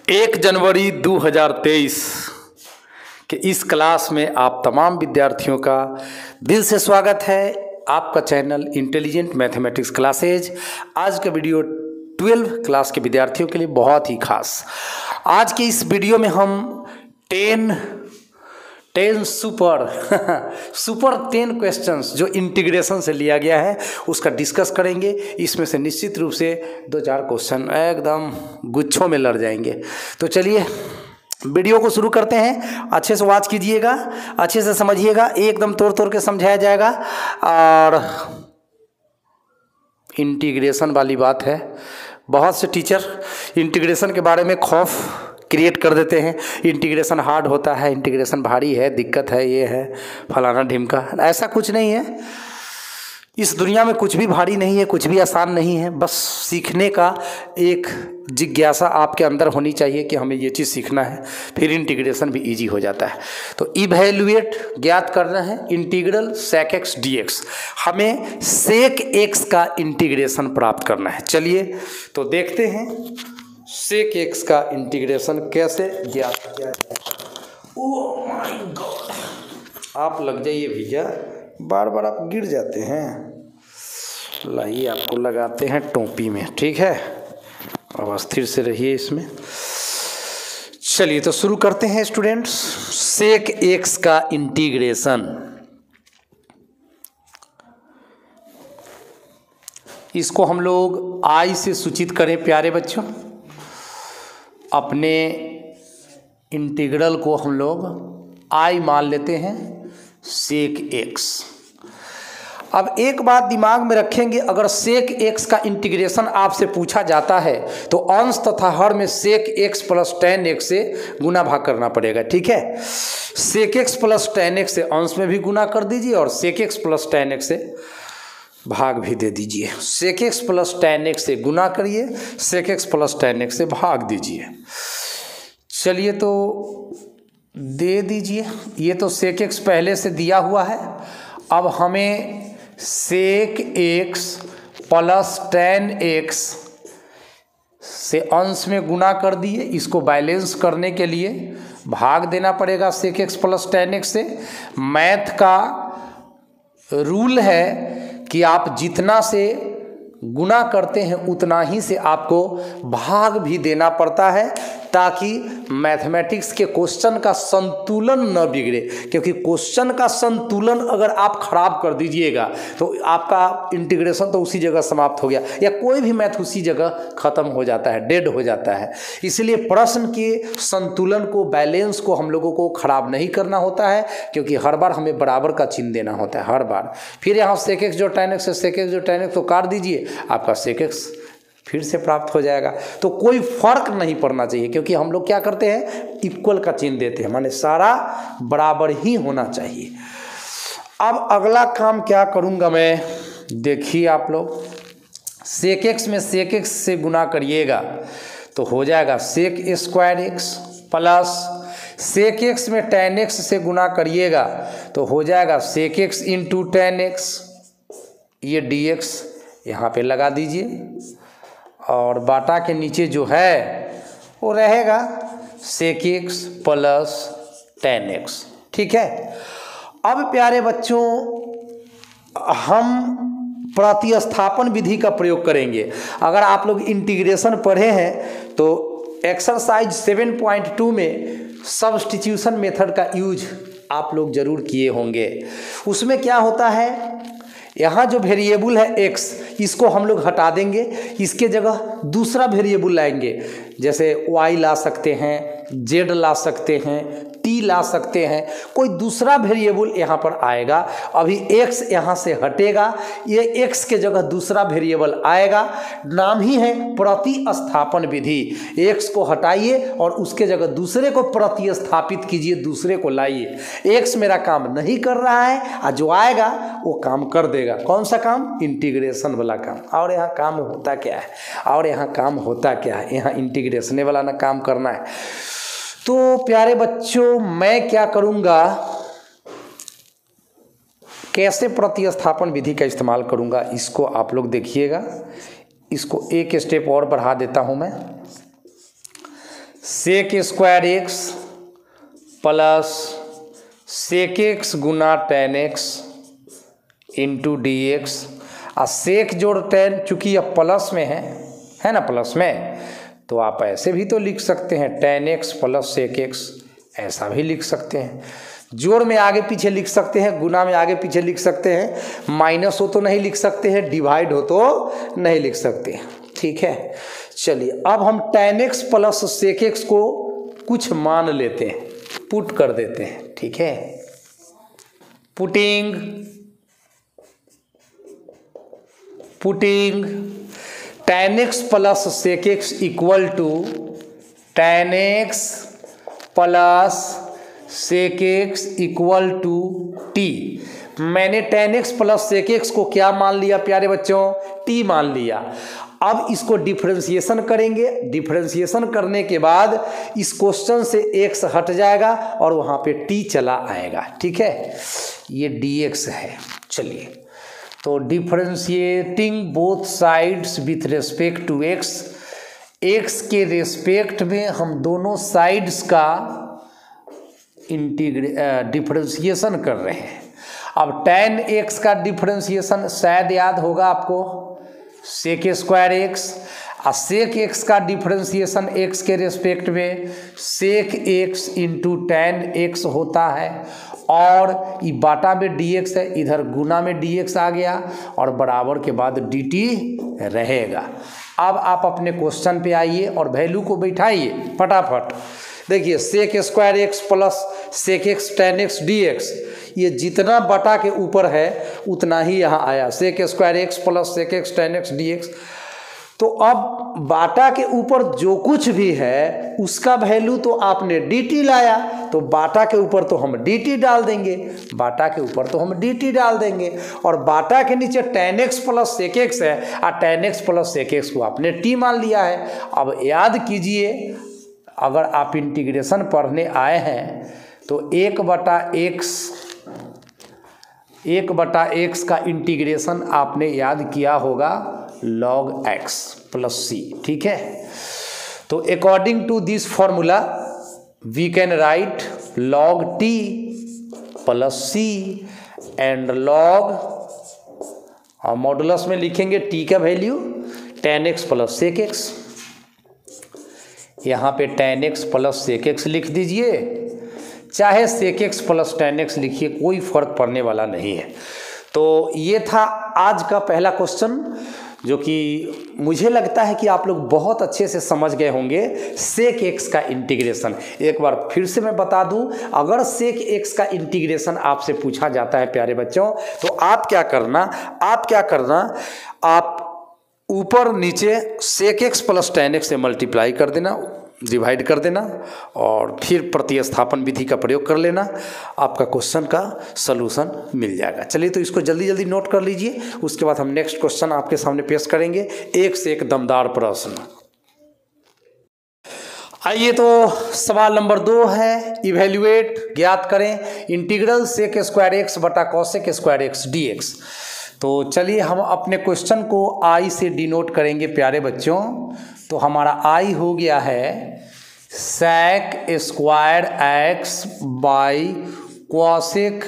1 जनवरी 2023 के इस क्लास में आप तमाम विद्यार्थियों का दिल से स्वागत है। आपका चैनल इंटेलिजेंट मैथमेटिक्स क्लासेज। आज का वीडियो 12 क्लास के विद्यार्थियों के लिए बहुत ही खास। आज के इस वीडियो में हम 10 सुपर 10 क्वेश्चंस जो इंटीग्रेशन से लिया गया है उसका डिस्कस करेंगे। इसमें से निश्चित रूप से 2-4 क्वेश्चन एकदम गुच्छों में लड़ जाएंगे। तो चलिए वीडियो को शुरू करते हैं। अच्छे से वॉच कीजिएगा, अच्छे से समझिएगा, एकदम तोड़ के समझाया जाएगा। और इंटीग्रेशन वाली बात है, बहुत से टीचर इंटीग्रेशन के बारे में खौफ क्रिएट कर देते हैं। इंटीग्रेशन हार्ड होता है, इंटीग्रेशन भारी है, दिक्कत है, ये है फलाना ढिमका। ऐसा कुछ नहीं है। इस दुनिया में कुछ भी भारी नहीं है, कुछ भी आसान नहीं है। बस सीखने का एक जिज्ञासा आपके अंदर होनी चाहिए कि हमें ये चीज़ सीखना है, फिर इंटीग्रेशन भी इजी हो जाता है। तो इवैल्यूएट ज्ञात करना है integral sec x D x. हमें सेक एक्स का इंटीग्रेशन प्राप्त करना है। चलिए तो देखते हैं सेक एक्स का इंटीग्रेशन कैसे ज्ञात किया जाए। ओह माय गॉड, आप लग जाइए भैया, बार बार आप गिर जाते हैं। लाइए आपको लगाते हैं टोपी में, ठीक है। अब स्थिर से रहिए इसमें। चलिए तो शुरू करते हैं स्टूडेंट्स। सेक एक्स का इंटीग्रेशन, इसको हम लोग आई से सूचित करें प्यारे बच्चों। अपने इंटीग्रल को हम लोग आई मान लेते हैं, सेक एक्स। अब एक बात दिमाग में रखेंगे, अगर सेक एक्स का इंटीग्रेशन आपसे पूछा जाता है तो अंश तथा हर में sec x plus tan x से गुना भाग करना पड़ेगा, ठीक है। Sec x plus tan x से अंश में भी गुना कर दीजिए और sec x plus tan x से भाग भी दे दीजिए। Sec x plus tan x से गुना करिए, sec x plus tan x से भाग दीजिए। चलिए तो दे दीजिए। ये तो सेक एक्स पहले से दिया हुआ है। अब हमें sec x plus tan x से अंश में गुना कर दिए, इसको बैलेंस करने के लिए भाग देना पड़ेगा sec x plus tan x से। मैथ का रूल है कि आप जितना से गुना करते हैं उतना ही से आपको भाग भी देना पड़ता है, ताकि मैथमेटिक्स के क्वेश्चन का संतुलन न बिगड़े। क्योंकि क्वेश्चन का संतुलन अगर आप खराब कर दीजिएगा तो आपका इंटीग्रेशन तो उसी जगह समाप्त हो गया, या कोई भी मैथ उसी जगह खत्म हो जाता है, डेड हो जाता है। इसलिए प्रश्न के संतुलन को, बैलेंस को हम लोगों को खराब नहीं करना होता है, क्योंकि हर बार हमें बराबर का चिन्ह देना होता है, हर बार। फिर यहाँ सेक एक्स जो tan एक्स है, सेक एक्स जो tan एक्स तो काट दीजिए, आपका सेक एक्स फिर से प्राप्त हो जाएगा। तो कोई फर्क नहीं पड़ना चाहिए, क्योंकि हम लोग क्या करते हैं, इक्वल का चिन्ह देते हैं, माने सारा बराबर ही होना चाहिए। अब अगला काम क्या करूंगा मैं, देखिए आप लोग। सेक एक्स में सेक एक्स से गुना करिएगा तो हो जाएगा sec square x, plus sec x में tan एक्स से गुना करिएगा तो हो जाएगा sec x into tan x. ये डी एक्स यहाँ पे लगा दीजिए और बाटा के नीचे जो है वो रहेगा sec x plus tan x, ठीक है। अब प्यारे बच्चों हम प्रतिस्थापन विधि का प्रयोग करेंगे। अगर आप लोग इंटीग्रेशन पढ़े हैं तो एक्सरसाइज 7.2 में सब्स्टिट्यूशन मेथड का यूज आप लोग जरूर किए होंगे। उसमें क्या होता है, यहाँ जो वेरिएबल है x, इसको हम लोग हटा देंगे, इसके जगह दूसरा वेरिएबल लाएंगे। जैसे y ला सकते हैं, z ला सकते हैं, t ला सकते हैं, कोई दूसरा वेरिएबल यहाँ पर आएगा। अभी x यहाँ से हटेगा, ये x के जगह दूसरा वेरिएबल आएगा। नाम ही है प्रतिस्थापन विधि। x को हटाइए और उसके जगह दूसरे को प्रतिस्थापित कीजिए, दूसरे को लाइए। x मेरा काम नहीं कर रहा है और जो आएगा वो काम कर देगा। कौन सा काम? इंटीग्रेशन वाला काम। और यहाँ काम होता क्या है, और यहाँ काम होता क्या है, यहाँ इंटीग्रेशन वाला ना काम करना है। तो प्यारे बच्चों मैं क्या करूँगा, कैसे प्रतिस्थापन विधि का इस्तेमाल करूँगा, इसको आप लोग देखिएगा। इसको एक स्टेप और बढ़ा देता हूँ मैं। Sec square x plus sec X गुना tan X into D X. और सेक जोड़ टेन, चूँकि यह प्लस में है ना, प्लस में, तो आप ऐसे भी तो लिख सकते हैं tan x plus sec x, ऐसा भी लिख सकते हैं। जोड़ में आगे पीछे लिख सकते हैं, गुना में आगे पीछे लिख सकते हैं, माइनस हो तो नहीं लिख सकते हैं, डिवाइड हो तो नहीं लिख सकते। ठीक है, चलिए अब हम tan x plus sec x को कुछ मान लेते हैं, पुट कर देते हैं। ठीक है, putting tan x plus sec X equal to tan x plus sec X equal to T. मैंने tan x plus sec x को क्या मान लिया प्यारे बच्चों? टी मान लिया। अब इसको डिफरेंशिएशन करेंगे, डिफरेंशिएशन करने के बाद इस क्वेश्चन से एक्स हट जाएगा और वहाँ पे टी चला आएगा। ठीक है, ये डी एक्स है। चलिए, तो differentiating both sides with respect to x, x के रेस्पेक्ट में हम दोनों साइड्स का डिफरेंशिएशन कर रहे हैं। अब टेन एक्स का डिफरेंशिएशन शायद याद होगा आपको, सेक स्क्वायर एक्स, और सेक एक्स का डिफरेंशिएशन एक्स के रेस्पेक्ट में sec x into tan x होता है, और ये बाटा में डी एक्स है, इधर गुना में डी एक्स आ गया और बराबर के बाद डी टी रहेगा। अब आप अपने क्वेश्चन पे आइए और वैल्यू को बैठाइए फटाफट। देखिए, sec square x plus sec x tan x D x, ये जितना बटा के ऊपर है उतना ही यहाँ आया, sec square x plus sec x tan x D x. तो अब बाटा के ऊपर जो कुछ भी है उसका वैल्यू तो आपने डी टी लाया, तो बाटा के ऊपर तो हम डी टी डाल देंगे, बाटा के ऊपर तो हम डी टी डाल देंगे, और बाटा के नीचे tan x plus sec x है, और tan x plus sec x को आपने टी मान लिया है। अब याद कीजिए, अगर आप इंटीग्रेशन पढ़ने आए हैं तो एक बटा एक्स का इंटीग्रेशन आपने याद किया होगा log x प्लस सी। ठीक है, तो according to this formula we can write log t plus c and log, और मॉडुलस में लिखेंगे t का value tan x plus sec x, यहाँ पे tan x plus sec x लिख दीजिए, चाहे sec x plus tan x लिखिए, कोई फर्क पड़ने वाला नहीं है। तो ये था आज का पहला क्वेश्चन, जो कि मुझे लगता है कि आप लोग बहुत अच्छे से समझ गए होंगे। सेक एक्स का इंटीग्रेशन एक बार फिर से मैं बता दूं, अगर सेक एक्स का इंटीग्रेशन आपसे पूछा जाता है प्यारे बच्चों, तो आप क्या करना, आप ऊपर नीचे sec x plus tan x से मल्टीप्लाई कर देना, डिवाइड कर देना, और फिर प्रतिस्थापन विधि का प्रयोग कर लेना, आपका क्वेश्चन का सलूशन मिल जाएगा। चलिए, तो इसको जल्दी जल्दी नोट कर लीजिए, उसके बाद हम नेक्स्ट क्वेश्चन आपके सामने पेश करेंगे, एक से एक दमदार प्रश्न। आइए, तो सवाल नंबर 2 है, इवेल्युएट, ज्ञात करें इंटीग्रल सेक स्क्वायर एक्स बटा cosec square x D x. तो चलिए हम अपने क्वेश्चन को आई से डिनोट करेंगे प्यारे बच्चों। तो हमारा आई हो गया है sec square x by cosec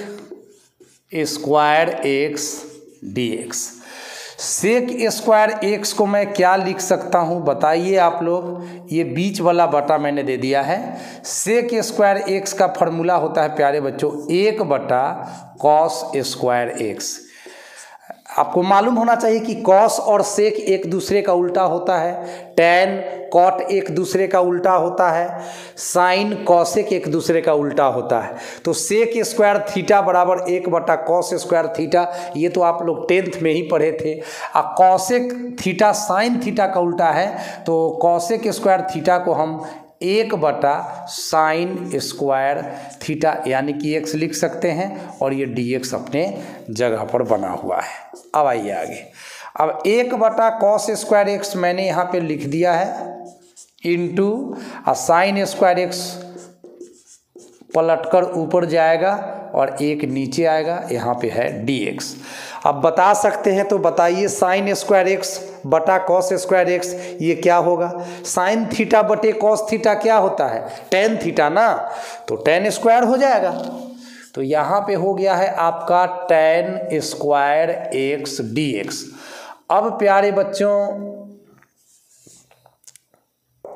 square x D x. Sec square x को मैं क्या लिख सकता हूँ बताइए आप लोग, ये बीच वाला बटा मैंने दे दिया है। सेक स्क्वायर एक्स का फॉर्मूला होता है प्यारे बच्चों 1 बटा कॉस स्क्वायर एक्स। आपको मालूम होना चाहिए कि कॉस और सेक एक दूसरे का उल्टा होता है, टेन कॉट एक दूसरे का उल्टा होता है, साइन कॉसेक एक दूसरे का उल्टा होता है। तो सेक स्क्वायर थीटा बराबर 1 बटा कॉस स्क्वायर थीटा, ये तो आप लोग 10th में ही पढ़े थे। और कॉसेक थीटा साइन थीटा का उल्टा है, तो कॉसेक स्क्वायर थीटा को हम 1 बटा साइन स्क्वायर थीटा यानी कि x लिख सकते हैं, और ये dx अपने जगह पर बना हुआ है। अब आइए आगे, अब 1 बटा कॉस स्क्वायर एक्स मैंने यहाँ पे लिख दिया है, इंटू साइन स्क्वायर एक्स पलटकर ऊपर जाएगा और 1 नीचे आएगा, यहाँ पे है dx। अब बता सकते हैं तो बताइए, साइन स्क्वायर एक्स बटा कॉस स्क्वायर एक्स ये क्या होगा? साइन थीटा बटे कॉस थीटा क्या होता है? टेन थीटा ना, तो टेन स्क्वायर हो जाएगा। तो यहाँ पे हो गया है आपका tan square x D x. अब प्यारे बच्चों,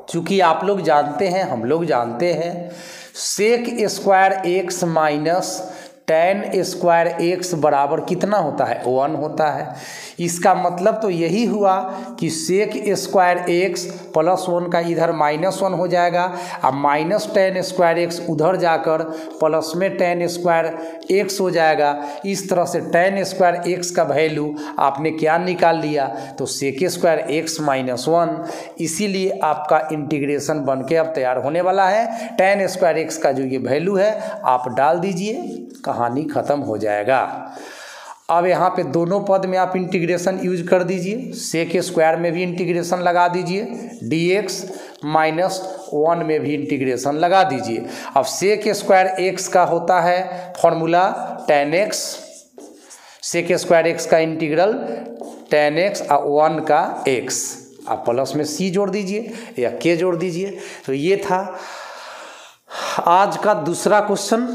चूंकि आप लोग जानते हैं, हम लोग जानते हैं, sec square x minus tan square x बराबर कितना होता है? 1 होता है। इसका मतलब तो यही हुआ कि सेक स्क्वायर एक्स प्लस 1 का इधर -1 हो जाएगा, अब माइनस टेन स्क्वायर एक्स उधर जाकर प्लस में टेन स्क्वायर एक्स हो जाएगा। इस तरह से टेन स्क्वायर एक्स का वैल्यू आपने क्या निकाल लिया? तो सेक स्क्वायर एक्स -1। इसीलिए आपका इंटीग्रेशन बन के अब तैयार होने वाला है। टेन स्क्वायर एक्स का जो ये वैल्यू है आप डाल दीजिए, कहानी खत्म हो जाएगा। अब यहाँ पे दोनों पद में आप इंटीग्रेशन यूज कर दीजिए, सेक स्क्वायर में भी इंटीग्रेशन लगा दीजिए, dx -1 में भी इंटीग्रेशन लगा दीजिए। अब सेक स्क्वायर एक्स का होता है formula tan x, sec square x का इंटीग्रल tan x और 1 का x, आप प्लस में c जोड़ दीजिए या k जोड़ दीजिए। तो ये था आज का दूसरा क्वेश्चन।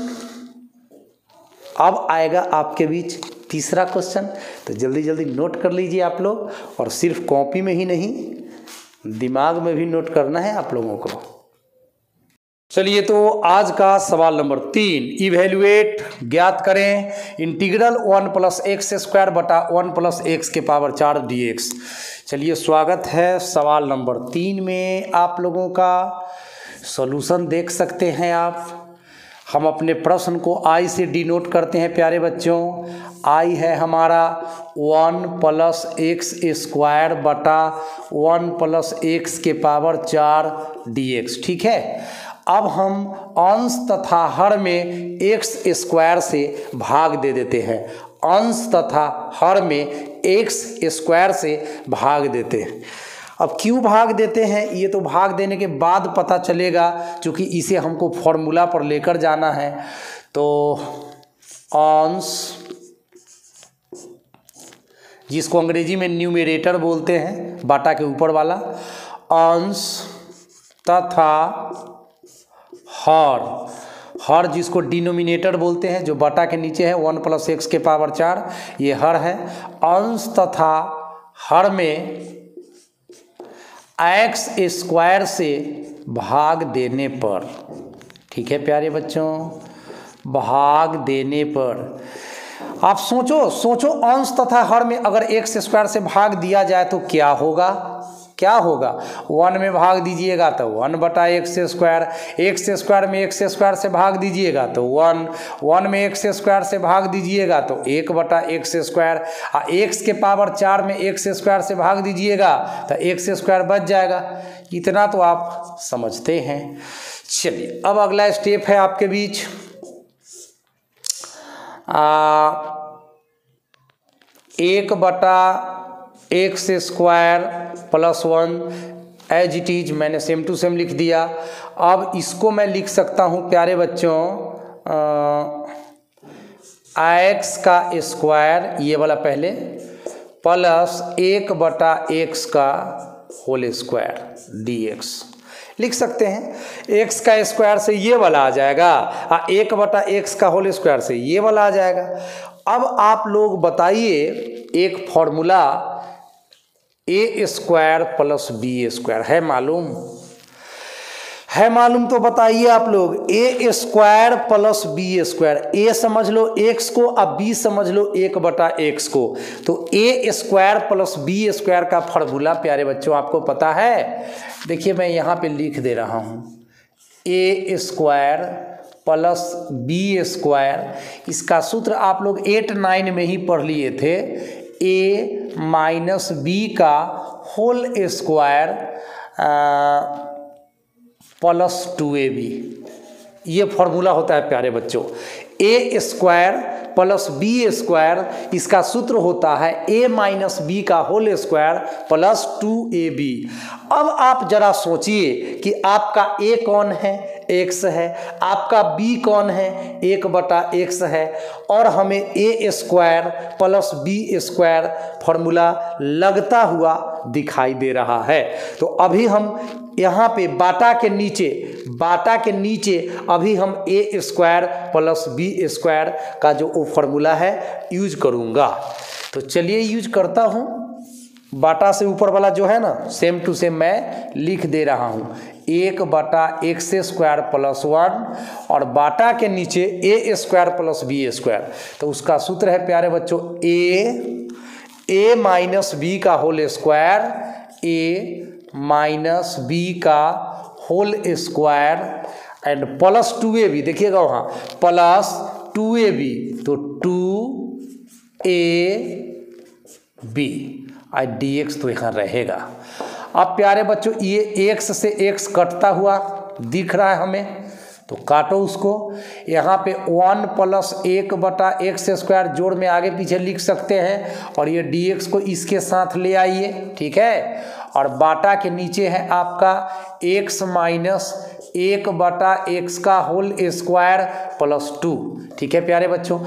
अब आएगा आपके बीच तीसरा क्वेश्चन, तो जल्दी जल्दी नोट कर लीजिए आप लोग, और सिर्फ कॉपी में ही नहीं दिमाग में भी नोट करना है आप लोगों को। चलिए, तो आज का सवाल नंबर 3, इवेल्युएट ज्ञात करें इंटीग्रल 1 + x² बटा 1 + x के पावर 4 dx। चलिए, स्वागत है सवाल नंबर 3 में आप लोगों का। सॉल्यूशन देख सकते हैं आप। हम अपने प्रश्न को I से डिनोट करते हैं प्यारे बच्चों। I है हमारा 1 + x² बटा 1 + x के पावर 4 dx, ठीक है। अब हम अंश तथा हर में x² से भाग दे देते हैं, अंश तथा हर में x² से भाग देते हैं। अब क्यों भाग देते हैं ये तो भाग देने के बाद पता चलेगा, क्योंकि इसे हमको फॉर्मूला पर लेकर जाना है। तो अंश, जिसको अंग्रेजी में न्यूमरेटर बोलते हैं, बाटा के ऊपर वाला, अंश तथा हर जिसको डिनोमिनेटर बोलते हैं, जो बाटा के नीचे है 1 + x के पावर 4, ये हर है। अंश तथा हर में x² से भाग देने पर, ठीक है प्यारे बच्चों, भाग देने पर आप सोचो अंश तथा हर में अगर x² से भाग दिया जाए तो क्या होगा? 1 में भाग दीजिएगा तो 1 बटा x² में x² से भाग दीजिएगा तो 1 में x² से भाग दीजिएगा तो 1 बटा x², और x के पावर 4 में x² से भाग दीजिएगा तो x² बच जाएगा। इतना तो आप समझते हैं। चलिए, अब अगला स्टेप है आपके बीच, 1 बटा x² + 1 एज इट इज मैंने सेम टू सेम लिख दिया। अब इसको मैं लिख सकता हूँ प्यारे बच्चों, x का स्क्वायर, ये वाला पहले, प्लस 1 बटा x का होल स्क्वायर dx लिख सकते हैं। x का स्क्वायर से ये वाला आ जाएगा, और 1 बटा x का होल स्क्वायर से ये वाला आ जाएगा। अब आप लोग बताइए, एक फॉर्मूला a² + b² है मालूम तो बताइए आप लोग, a² + b², a समझ लो x को, अब b समझ लो 1 बटा x को। तो a² + b² का फॉर्मूला प्यारे बच्चों आपको पता है? देखिए मैं यहाँ पे लिख दे रहा हूँ, a² + b²। इसका सूत्र आप लोग 8-9 में ही पढ़ लिए थे, a - b का होल स्क्वायर + 2ab, ये फॉर्मूला होता है प्यारे बच्चों। a² + b², इसका सूत्र होता है a - b का होल स्क्वायर + 2ab। अब आप जरा सोचिए कि आपका a कौन है, x है, आपका b कौन है 1/x है, और हमें a square plus b square formula लगता हुआ दिखाई दे रहा है। तो अभी हम यहाँ पे बाटा के नीचे अभी हम a square plus b square का जो वो फॉर्मूला है यूज करूँगा। तो चलिए यूज करता हूँ। बाटा से ऊपर वाला जो है ना सेम टू सेम मैं लिख दे रहा हूँ 1/x स्क्वायर प्लस 1 और बाटा के नीचे a square plus b square. तो उसका सूत्र है प्यारे बच्चों a माइनस बी का whole square, a minus B का whole square and plus 2ab, देखिएगा वहाँ प्लस 2ab, तो 2ab और dx तो यहाँ रहेगा। अब प्यारे बच्चों ये x से x कटता हुआ दिख रहा है हमें, तो काटो उसको। यहाँ पे 1 प्लस 1/x स्क्वायर जोड़ में आगे पीछे लिख सकते हैं, और ये dx को इसके साथ ले आइए, ठीक है। और बाटा के नीचे है आपका x माइनस 1/x का होल स्क्वायर प्लस 2, ठीक है प्यारे बच्चों।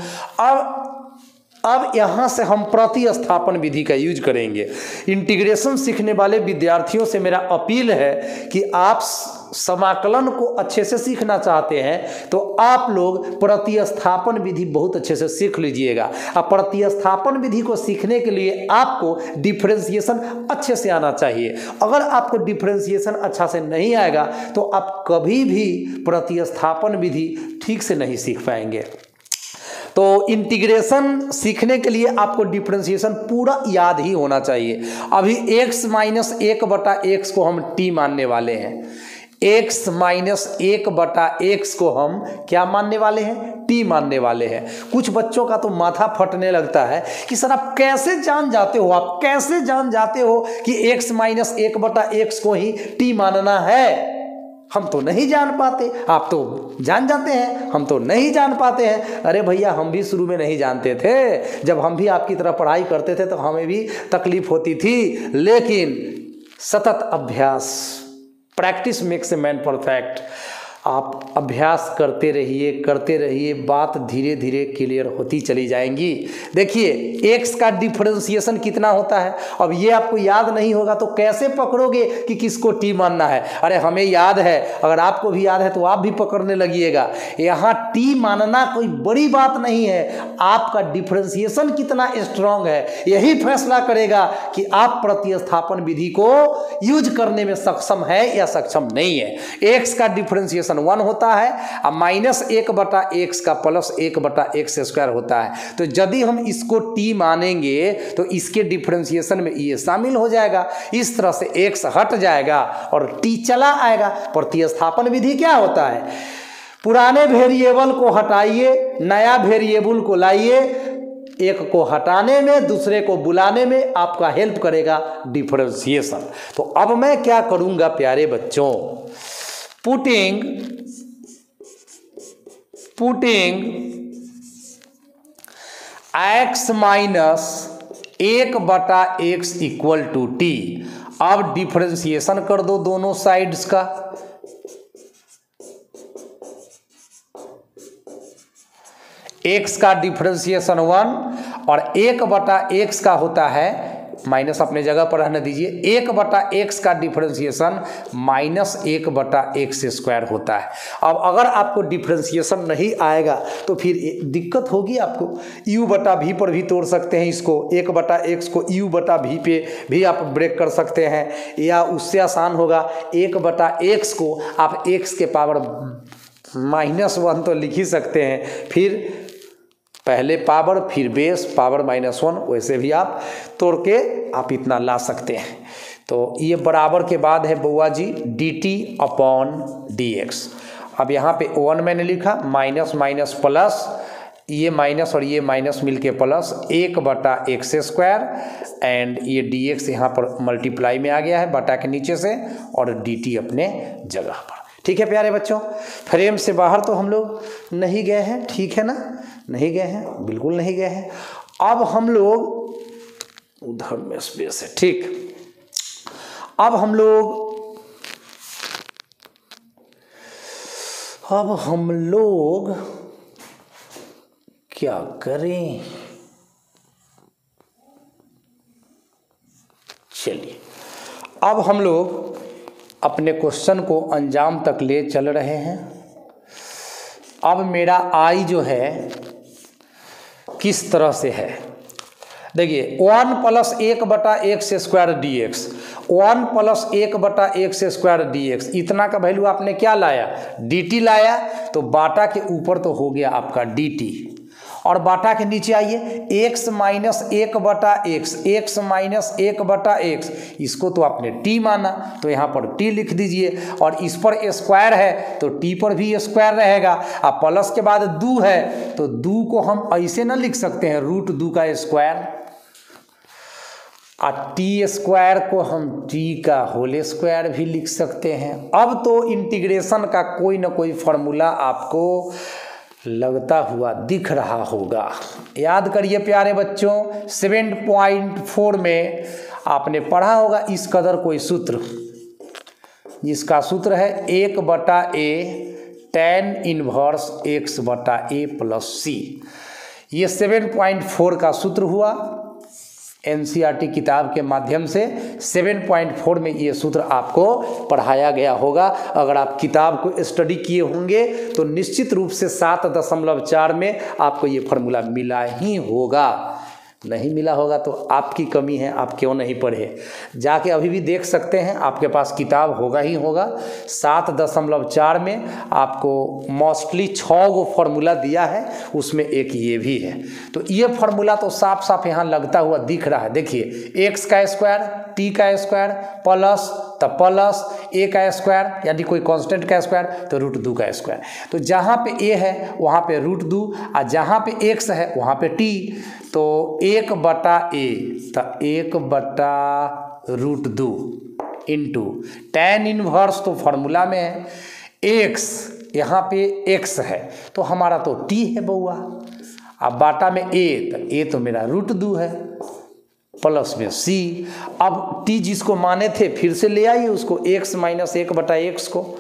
अब यहाँ से हम प्रतिस्थापन विधि का यूज करेंगे। इंटीग्रेशन सीखने वाले विद्यार्थियों से मेरा अपील है कि आप समाकलन को अच्छे से सीखना चाहते हैं तो आप लोग प्रतिस्थापन विधि बहुत अच्छे से सीख लीजिएगा। अब प्रतिस्थापन विधि को सीखने के लिए आपको डिफरेंशिएशन अच्छे से आना चाहिए। अगर आपको डिफरेंशिएशन अच्छा से नहीं आएगा तो आप कभी भी प्रतिस्थापन विधि ठीक से नहीं सीख पाएंगे। तो इंटीग्रेशन सीखने के लिए आपको डिफरेंशिएशन पूरा याद ही होना चाहिए। अभी x माइनस 1/x को हम t मानने वाले हैं, x माइनस 1/x को हम क्या मानने वाले हैं, t मानने वाले हैं। कुछ बच्चों का तो माथा फटने लगता है कि सर आप कैसे जान जाते हो कि x माइनस 1/x को ही t मानना है। हम तो नहीं जान पाते, आप तो जान जाते हैं, हम तो नहीं जान पाते हैं। अरे भैया हम भी शुरू में नहीं जानते थे, जब हम भी आपकी तरह पढ़ाई करते थे तो हमें भी तकलीफ होती थी, लेकिन सतत अभ्यास, practice makes a man perfect. आप अभ्यास करते रहिए, बात धीरे धीरे क्लियर होती चली जाएंगी। देखिए x का डिफरेंशिएशन कितना होता है, अब ये आपको याद नहीं होगा तो कैसे पकड़ोगे कि किसको t मानना है। अरे हमें याद है, अगर आपको भी याद है तो आप भी पकड़ने लगिएगा। यहाँ t मानना कोई बड़ी बात नहीं है, आपका डिफरेंशिएशन कितना स्ट्रांग है यही फैसला करेगा कि आप प्रतिस्थापन विधि को यूज करने में सक्षम है या सक्षम नहीं है। x का डिफरेंशिएशन 1 होता है और माइनस 1/x का प्लस 1/x स्क्वायर होता है। तो यदि हम इसको t मानेंगे तो इसके डिफरेंशिएशन में ये शामिल हो जाएगा, इस तरह से x हट जाएगा और t चला आएगा। प्रतिस्थापन विधि क्या होता है, पुराने वेरिएबल को हटाइए, नया वेरिएबल को लाइए, एक को हटाने में दूसरे को बुलाने में आपका हेल्प करेगा डिफरेंशिएशन। तो अब मैं क्या करूंगा प्यारे बच्चों, putting x minus 1/x equal to t। अब डिफरेंशिएशन कर दो दोनों साइड्स का। x का डिफरेंशिएशन 1 और 1/x का होता है, माइनस अपने जगह पर रहने दीजिए, 1/x का डिफरेंशिएशन माइनस 1/x स्क्वायर होता है। अब अगर आपको डिफरेंशिएशन नहीं आएगा तो फिर दिक्कत होगी आपको। u/v पर भी तोड़ सकते हैं इसको, 1/x को u/v पे भी आप ब्रेक कर सकते हैं, या उससे आसान होगा 1/x को आप x के पावर -1 तो लिख ही सकते हैं, फिर पहले पावर फिर बेस पावर -1, वैसे भी आप तोड़ के आप इतना ला सकते हैं। तो ये बराबर के बाद है बउआ जी dt/dx। अब यहाँ पे 1 मैंने लिखा, माइनस माइनस प्लस, ये माइनस और ये माइनस मिलके प्लस 1/x स्क्वायर एंड ये dx यहाँ पर मल्टीप्लाई में आ गया है बटा के नीचे से, और dt अपने जगह पर। ठीक है प्यारे बच्चों, फ्रेम से बाहर तो हम लोग नहीं गए हैं, ठीक है ना, नहीं गए हैं, बिल्कुल नहीं गए हैं। अब हम लोग उधर में स्पेस है, ठीक। अब हम लोग अब हम लोग क्या करें, चलिए अब हम लोग अपने क्वेश्चन को अंजाम तक ले चल रहे हैं। अब मेरा आई जो है किस तरह से है, देखिए 1 + 1/x² dx, 1 + 1/x² dx, इतना का वैल्यू आपने क्या लाया, dt लाया, तो बाटा के ऊपर तो हो गया आपका dt, और बाटा के नीचे आइए x - 1/x, x - 1/x, इसको तो आपने t माना तो यहाँ पर t लिख दीजिए, और इस पर स्क्वायर है तो t पर भी स्क्वायर रहेगा। अब प्लस के बाद दू है तो दू को हम ऐसे ना लिख सकते हैं √2 का स्क्वायर, और t² को हम t का होल स्क्वायर भी लिख सकते हैं। अब तो इंटीग्रेशन का कोई ना कोई फॉर्मूला आपको लगता हुआ दिख रहा होगा। याद करिए प्यारे बच्चों, 7.4 में आपने पढ़ा होगा इस कदर कोई सूत्र, जिसका सूत्र है 1/a tan 1 x/a + c। ये 7.4 का सूत्र हुआ, NCERT किताब के माध्यम से 7.4 में ये सूत्र आपको पढ़ाया गया होगा। अगर आप किताब को स्टडी किए होंगे तो निश्चित रूप से 7.4 में आपको ये फार्मूला मिला ही होगा। नहीं मिला होगा तो आपकी कमी है, आप क्यों नहीं पढ़े, जाके अभी भी देख सकते हैं, आपके पास किताब होगा ही होगा। 7.4 में आपको मोस्टली 6 गो फार्मूला दिया है, उसमें एक ये भी है। तो ये फार्मूला तो साफ साफ यहाँ लगता हुआ दिख रहा है। देखिए x का स्क्वायर, t का स्क्वायर प्लस प्लस a का स्क्वायर, यानी कोई कांस्टेंट का स्क्वायर तो √2 का स्क्वायर। तो जहाँ पे a है वहाँ पे √2, और जहाँ पे x है वहाँ पे t, तो 1/a तो 1/√2 इंटू tan 1 तो फार्मूला में है, x यहाँ पे x है तो हमारा तो t है बउआ, अब बाटा में a तो a तो मेरा √2 है, प्लस में c। अब t जिसको माने थे फिर से ले आइए उसको, x - 1/x को,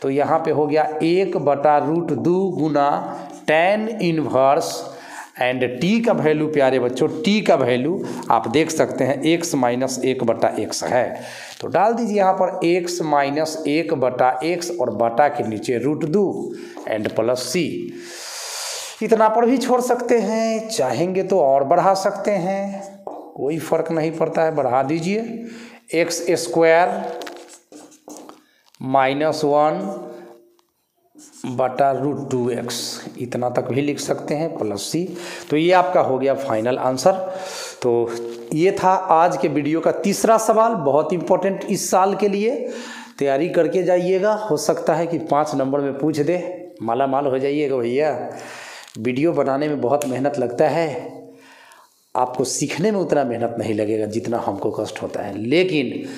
तो यहाँ पे हो गया 1/√2 गुना tan 1 एंड t का वैल्यू प्यारे बच्चों, t का वैल्यू आप देख सकते हैं x - 1/x है, तो डाल दीजिए यहाँ पर x - 1/x और बाटा के नीचे √2 एंड प्लस c। इतना पर भी छोड़ सकते हैं, चाहेंगे तो और बढ़ा सकते हैं, कोई फर्क नहीं पड़ता है, बढ़ा दीजिए। x² - 1/√2x, इतना तक भी लिख सकते हैं, प्लस c। तो ये आपका हो गया फाइनल आंसर। तो ये था आज के वीडियो का तीसरा सवाल, बहुत इंपॉर्टेंट इस साल के लिए, तैयारी करके जाइएगा, हो सकता है कि 5 नंबर में पूछ दे, माला माल हो जाइएगा भैया। वीडियो बनाने में बहुत मेहनत लगता है, आपको सीखने में उतना मेहनत नहीं लगेगा जितना हमको कष्ट होता है, लेकिन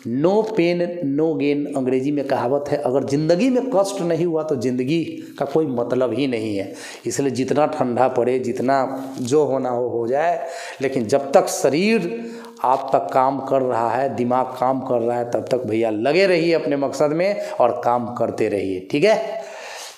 नो पेन नो गेन अंग्रेजी में कहावत है, अगर ज़िंदगी में कष्ट नहीं हुआ तो ज़िंदगी का कोई मतलब ही नहीं है। इसलिए जितना ठंडा पड़े, जितना जो होना हो जाए, लेकिन जब तक शरीर आपका काम कर रहा है, दिमाग काम कर रहा है, तब तक भैया लगे रहिए अपने मकसद में और काम करते रहिए, ठीक है।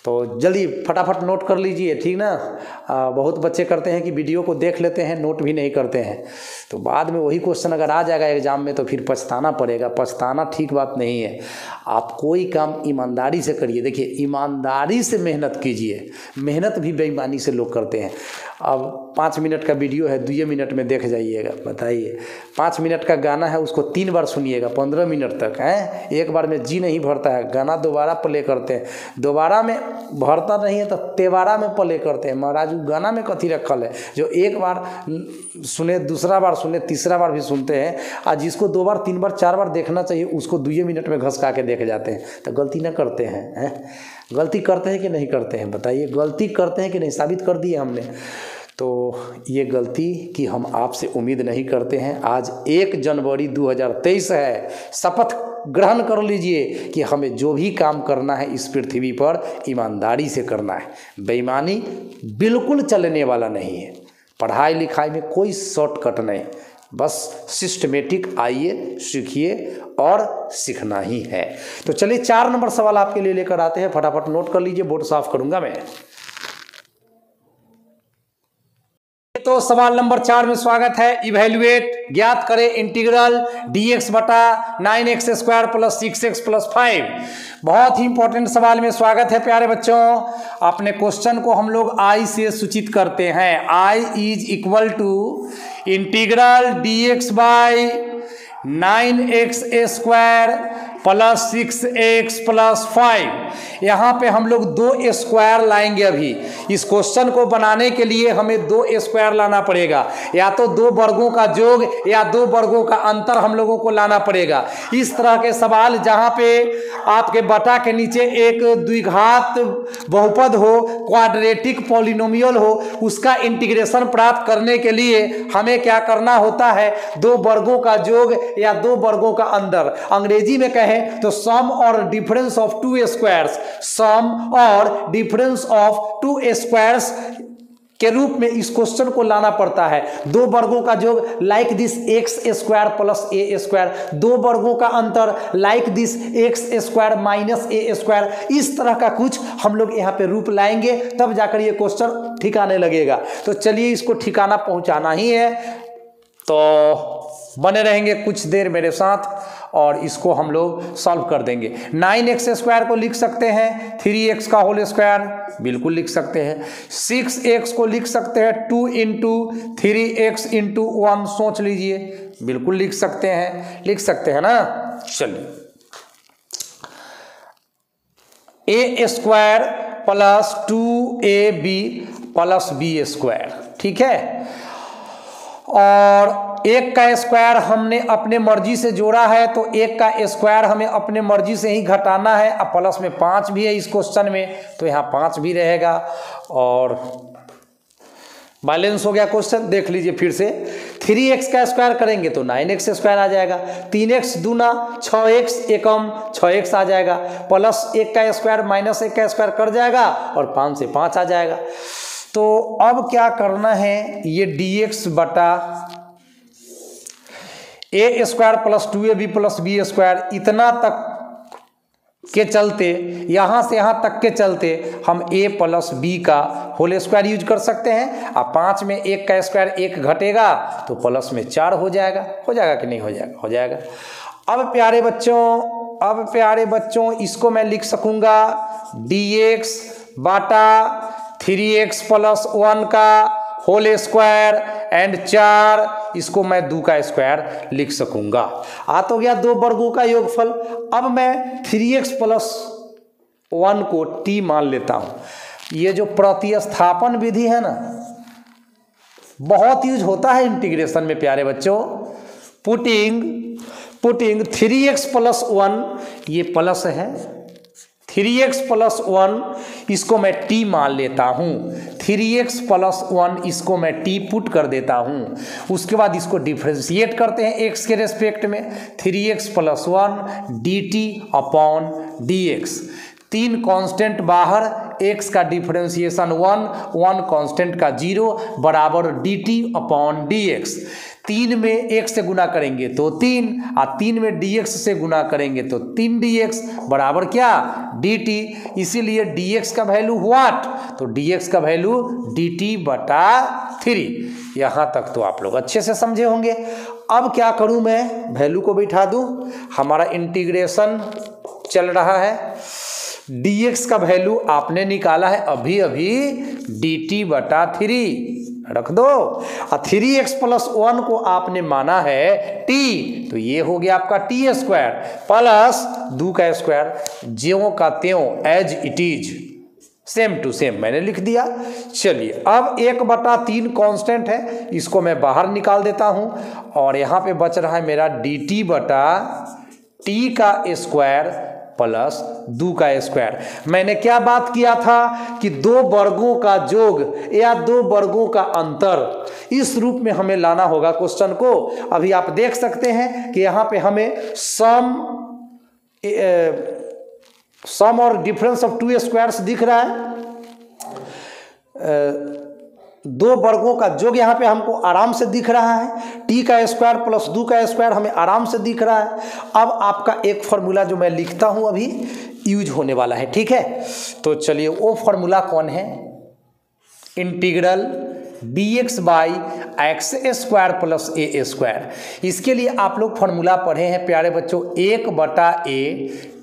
तो जल्दी फटाफट नोट कर लीजिए, ठीक ना। बहुत बच्चे करते हैं कि वीडियो को देख लेते हैं, नोट भी नहीं करते हैं, तो बाद में वही क्वेश्चन अगर आ जाएगा एग्जाम में तो फिर पछताना पड़ेगा। पछताना ठीक बात नहीं है, आप कोई काम ईमानदारी से करिए। देखिए ईमानदारी से मेहनत कीजिए, मेहनत भी बेईमानी से लोग करते हैं। अब 5 मिनट का वीडियो है, 2 मिनट में देख जाइएगा, बताइए। 5 मिनट का गाना है, उसको 3 बार सुनिएगा 15 मिनट तक, हैं। एक बार में जी नहीं भरता है, गाना दोबारा प्ले करते हैं, दोबारा में भरता नहीं है तो तेवारा में प्ले करते हैं। महाराज गाना में कथी रखल है, जो एक बार सुने, दूसरा बार सुने, तीसरा बार भी सुनते हैं, और जिसको 2 बार 3 बार 4 बार देखना चाहिए उसको 2 मिनट में घसका के देख जाते हैं। तो गलती ना करते हैं, गलती करते हैं कि नहीं करते हैं, बताइए। गलती करते हैं कि नहीं, साबित कर दिए हमने। तो ये गलती की हम आपसे उम्मीद नहीं करते हैं। आज 1 जनवरी 2023 है, शपथ ग्रहण कर लीजिए कि हमें जो भी काम करना है इस पृथ्वी पर ईमानदारी से करना है, बेईमानी बिल्कुल चलने वाला नहीं है। पढ़ाई लिखाई में कोई शॉर्टकट नहीं, बस सिस्टमेटिक आइए सीखिए और सीखना ही है। तो चलिए 4 नंबर सवाल आपके लिए लेकर आते हैं, फटाफट नोट कर लीजिए, बोर्ड साफ करूंगा मैं। तो सवाल नंबर 4 में स्वागत है। इवैल्यूएट, ज्ञात करें इंटीग्रल dx बटा 9x square plus 6x plus 5। बहुत ही इंपॉर्टेंट सवाल में स्वागत है प्यारे बच्चों। अपने क्वेश्चन को हम लोग I से सूचित करते हैं। I is equal to integral dx by 9x square plus 6x plus 5। यहाँ पे हम लोग 2 स्क्वायर लाएंगे। अभी इस क्वेश्चन को बनाने के लिए हमें 2 स्क्वायर लाना पड़ेगा, या तो 2 वर्गों का योग या 2 वर्गों का अंतर हम लोगों को लाना पड़ेगा। इस तरह के सवाल जहाँ पे आपके बटा के नीचे एक द्विघात बहुपद हो, क्वाड्रेटिक पॉलिनोमियल हो, उसका इंटीग्रेशन प्राप्त करने के लिए हमें क्या करना होता है, 2 वर्गों का योग या 2 वर्गों का अंतर। अंग्रेजी में कहें तो सम और डिफरेंस ऑफ 2 स्क्वायर्स, सम और डिफरेंस ऑफ 2 स्क्वायर्स के रूप में इस क्वेश्चन को लाना पड़ता है। 2 वर्गों का योग like this x square plus A square, 2 वर्गों का अंतर like this x square minus A square. इस तरह का कुछ हम लोग यहाँ पे रूप लाएंगे, तब जाकर ये क्वेश्चन ठिकाने लगेगा। तो चलिए इसको ठिकाना पहुंचाना ही है, तो बने रहेंगे कुछ देर मेरे साथ और इसको हम लोग सॉल्व कर देंगे। 9x स्क्वायर को लिख सकते हैं 3x का होल स्क्वायर, बिल्कुल लिख सकते हैं। 6x को लिख सकते हैं 2 इंटू 3x इंटू 1, सोच लीजिए, बिल्कुल लिख सकते हैं, लिख सकते हैं ना। चलिए a square plus 2ab plus b square, ठीक है। और 1 का स्क्वायर हमने अपने मर्जी से जोड़ा है, तो 1 का स्क्वायर हमें अपने मर्जी से ही घटाना है। अब प्लस में 5 भी है इस क्वेश्चन में, तो यहाँ 5 भी रहेगा और बैलेंस हो गया क्वेश्चन। देख लीजिए फिर से, 3x का स्क्वायर करेंगे तो 9x स्क्वायर आ जाएगा, 3x दूना 6x एकम 6x आ जाएगा, प्लस 1 का स्क्वायर माइनस 1 का स्क्वायर कर जाएगा और 5 से 5 आ जाएगा। तो अब क्या करना है, ये dx बटा A square plus 2ab plus B square, इतना तक के चलते, यहाँ से यहाँ तक के चलते हम a प्लस बी का होल स्क्वायर यूज कर सकते हैं। अब 5 में 1 का स्क्वायर 1 घटेगा तो प्लस में 4 हो जाएगा। हो जाएगा कि नहीं हो जाएगा? हो जाएगा। अब प्यारे बच्चों इसको मैं लिख सकूंगा dx बटा 3x प्लस 1 का होल स्क्वायर एंड 4, इसको मैं 2 का स्क्वायर लिख सकूंगा। आ तो गया 2 वर्गों का योगफल। अब मैं 3x प्लस 1 को t मान लेता हूं। ये जो प्रतिस्थापन विधि है ना, बहुत यूज होता है इंटीग्रेशन में प्यारे बच्चों। पुटिंग 3x प्लस 1, ये प्लस है, 3x प्लस 1 इसको मैं t मान लेता हूँ, 3x प्लस 1 इसको मैं t पुट कर देता हूँ। उसके बाद इसको डिफ्रेंशिएट करते हैं x के रेस्पेक्ट में, 3x plus 1 dt upon dx। 3 constant बाहर, x का डिफ्रेंशिएशन 1 कांस्टेंट का 0 बराबर dt अपॉन dx। 3 में 1 से गुना करेंगे तो 3, और 3 में dx से गुना करेंगे तो 3 dx बराबर क्या, dt। इसीलिए dx का वैल्यू व्हाट, तो dx का वैल्यू dt बटा 3। यहाँ तक तो आप लोग अच्छे से समझे होंगे। अब क्या करूँ मैं, वैल्यू को बैठा दूँ। हमारा इंटीग्रेशन चल रहा है, dx का वैल्यू आपने निकाला है अभी dt बटा 3 रख दो, और 3x प्लस 1 को आपने माना है t, तो ये हो गया आपका t स्क्वायर प्लस 2 का स्क्वायर, ज्यों का त्यों as it is, same to same मैंने लिख दिया। चलिए अब 1/3 कांस्टेंट है, इसको मैं बाहर निकाल देता हूं और यहाँ पे बच रहा है मेरा dt बटा t का स्क्वायर प्लस 2 का स्क्वायर। मैंने क्या बात किया था कि 2 वर्गों का योग या 2 वर्गों का अंतर, इस रूप में हमें लाना होगा क्वेश्चन को। अभी आप देख सकते हैं कि यहाँ पे हमें सम और डिफरेंस ऑफ 2 स्क्वायर्स दिख रहा है। दो वर्गों का योग यहाँ पे हमको आराम से दिख रहा है, टी का स्क्वायर प्लस दो का स्क्वायर हमें आराम से दिख रहा है। अब आपका एक फार्मूला जो मैं लिखता हूँ अभी यूज होने वाला है, ठीक है। तो चलिए वो फार्मूला कौन है, integral dx by x square plus A square. इसके लिए आप लोग फार्मूला पढ़े हैं प्यारे बच्चों, 1/a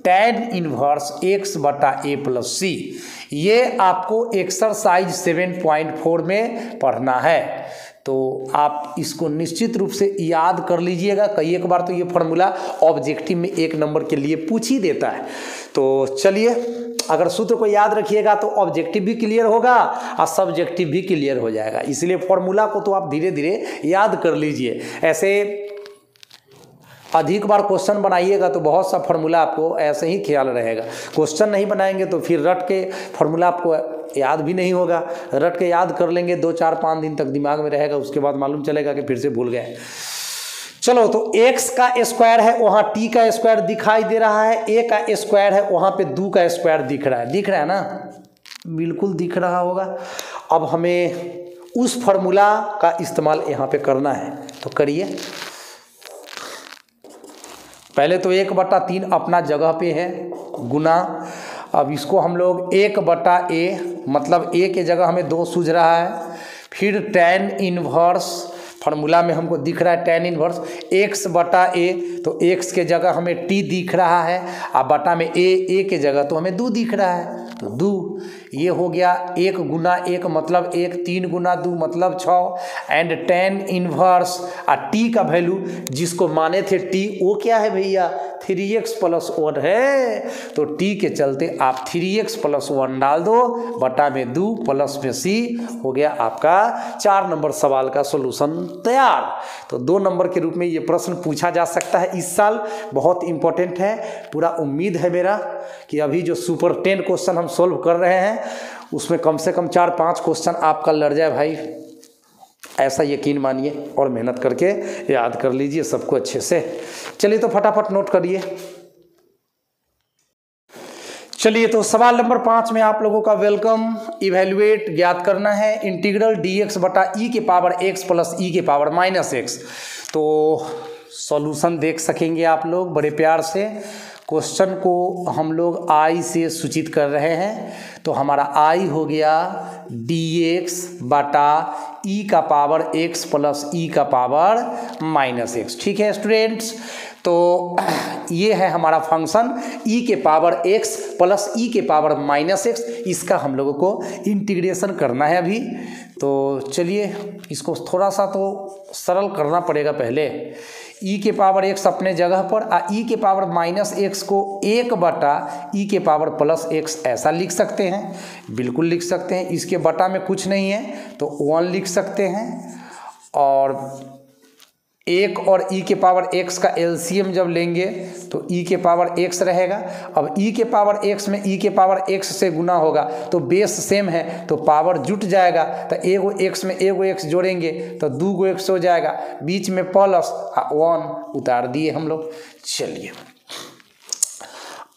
tan inverse x/a plus सी। ये आपको एक्सरसाइज 7.4 में पढ़ना है, तो आप इसको निश्चित रूप से याद कर लीजिएगा। कई एक बार तो ये फार्मूला ऑब्जेक्टिव में 1 नंबर के लिए पूछ ही देता है। तो चलिए, अगर सूत्र को याद रखिएगा तो ऑब्जेक्टिव भी क्लियर होगा और सब्जेक्टिव भी क्लियर हो जाएगा। इसलिए फार्मूला को तो आप धीरे धीरे याद कर लीजिए। ऐसे अधिक बार क्वेश्चन बनाइएगा तो बहुत सा फार्मूला आपको ऐसे ही ख्याल रहेगा। क्वेश्चन नहीं बनाएंगे तो फिर रट के फार्मूला आपको याद भी नहीं होगा। रट के याद कर लेंगे, 2 4 5 दिन तक दिमाग में रहेगा, उसके बाद मालूम चलेगा कि फिर से भूल गए। चलो, तो x का स्क्वायर है वहाँ t का स्क्वायर दिखाई दे रहा है, a का स्क्वायर है वहाँ पे 2 का स्क्वायर दिख रहा है ना, बिल्कुल दिख रहा होगा। अब हमें उस फार्मूला का इस्तेमाल यहाँ पे करना है, तो करिए। पहले तो 1/3 अपना जगह पे है गुना, अब इसको हम लोग 1/a मतलब a के जगह हमें 2 सूझ रहा है, फिर tan इनवर्स फार्मूला में हमको दिख रहा है tan इनवर्स x/a, तो x के जगह हमें t दिख रहा है और बटा में a के जगह तो हमें 2 दिख रहा है, तो 2 ये हो गया 1 गुना 1 मतलब 1, 3 गुना 2 मतलब 6 एंड tan इनवर्स और t का वैल्यू जिसको माने थे t वो क्या है भैया 3x + 1 है, तो t के चलते आप 3x + 1 डाल दो, बटा में 2 प्लस में c, हो गया आपका 4 नंबर सवाल का सॉल्यूशन तैयार। तो 2 नंबर के रूप में ये प्रश्न पूछा जा सकता है इस साल, बहुत इंपॉर्टेंट है। पूरा उम्मीद है मेरा कि अभी जो सुपर 10 क्वेश्चन हम सोल्व कर रहे हैं उसमें कम से कम 4-5 क्वेश्चन आपका लड़ जाए भाई, ऐसा यकीन मानिए और मेहनत करके याद कर लीजिए सबको अच्छे से। चलिए तो फटाफट नोट करिए। चलिए तो सवाल नंबर 5 में आप लोगों का वेलकम। इवैल्यूएट ज्ञात करना है इंटीग्रल dx बटा e के पावर x प्लस e के पावर माइनस x। तो सॉल्यूशन देख सकेंगे आप लोग बड़े प्यार से। क्वेश्चन को हम लोग i से सूचित कर रहे हैं, तो हमारा i हो गया dx बटा e का पावर x प्लस e का पावर माइनस x। ठीक है स्टूडेंट्स, तो ये है हमारा फंक्शन e के पावर x प्लस e के पावर माइनस x। इसका हम लोगों को इंटीग्रेशन करना है अभी। तो चलिए इसको थोड़ा सा तो सरल करना पड़ेगा पहले। e के पावर x अपने जगह पर, e के पावर माइनस x को 1 बटा e के पावर प्लस x ऐसा लिख सकते हैं, बिल्कुल लिख सकते हैं। इसके बटा में कुछ नहीं है तो 1 लिख सकते हैं, और 1 और e के पावर x का एलसीएम जब लेंगे तो e के पावर x रहेगा। अब e के पावर x में e के पावर x से गुना होगा तो बेस सेम है तो पावर जुट जाएगा, तो एगो x में एगो x जोड़ेंगे तो 2 x हो जाएगा, बीच में प्लस 1 उतार दिए हम लोग। चलिए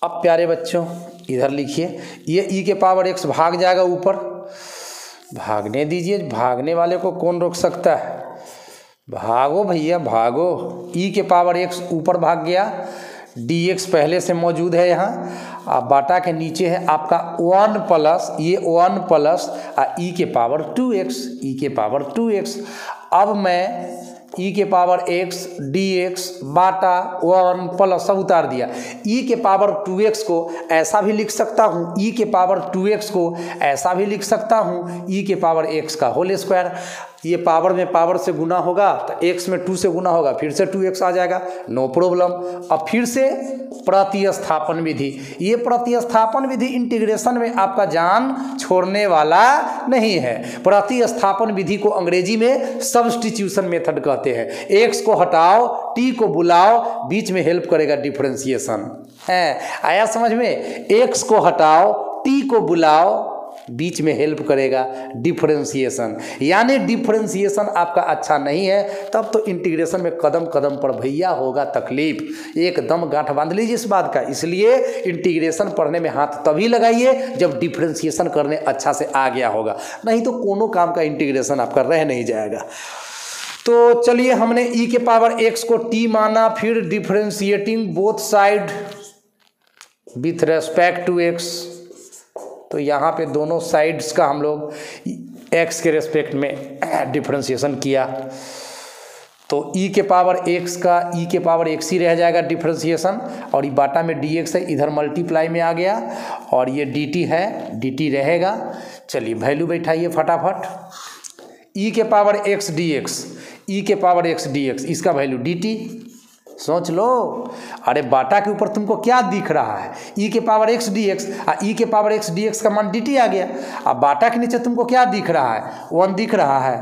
अब प्यारे बच्चों इधर लिखिए, ये e के पावर x भाग जाएगा ऊपर, भागने दीजिए, भागने वाले को कौन रोक सकता है, भागो भैया भागो। e के पावर x ऊपर भाग गया, dx पहले से मौजूद है यहाँ, अब बाटा के नीचे है आपका 1 प्लस ये 1 प्लस e के पावर 2x, e के पावर 2x। अब मैं e के पावर x dx बाटा 1 प्लस सब उतार दिया। e के पावर 2x को ऐसा भी लिख सकता हूँ, e के पावर 2x को ऐसा भी लिख सकता हूँ, e के पावर x का होल स्क्वायर। ये पावर में पावर से गुना होगा तो x में 2 से गुना होगा, फिर से 2x आ जाएगा, नो प्रॉब्लम। अब फिर से प्रतिस्थापन विधि, ये प्रतिस्थापन विधि इंटीग्रेशन में आपका जान छोड़ने वाला नहीं है। प्रतिस्थापन विधि को अंग्रेजी में सब्स्टिट्यूशन मेथड कहते हैं। x को हटाओ t को बुलाओ, बीच में हेल्प करेगा डिफरेंशिएशन है, आया समझ में। x को हटाओ t को बुलाओ, बीच में हेल्प करेगा डिफरेंशिएशन। यानी डिफरेंशिएशन आपका अच्छा नहीं है तब तो इंटीग्रेशन में कदम कदम पर भैया होगा तकलीफ। एकदम गांठ बांध लीजिए इस बात का। इसलिए इंटीग्रेशन पढ़ने में हाथ तभी लगाइए जब डिफरेंशिएशन करने अच्छा से आ गया होगा, नहीं तो कोनो काम का इंटीग्रेशन आपका रह नहीं जाएगा। तो चलिए हमने e के पावर x को t माना, फिर differentiating both side with respect to x, तो यहाँ पे दोनों साइड्स का हम लोग x के रेस्पेक्ट में डिफरेंशिएशन किया। तो e के पावर x का e के पावर x ही रह जाएगा डिफरेंशिएशन, और ये बाटा में dx है, इधर मल्टीप्लाई में आ गया, और ये dt है, dt रहेगा। चलिए वैल्यू बैठाइए फटाफट। e के पावर x dx, e के पावर x dx, इसका वैल्यू dt। सोच लो, अरे बाटा के ऊपर तुमको क्या दिख रहा है, e के पावर x dx, e के पावर x dx का मान dt आ गया। अब बाटा के नीचे तुमको क्या दिख रहा है, 1 दिख रहा है,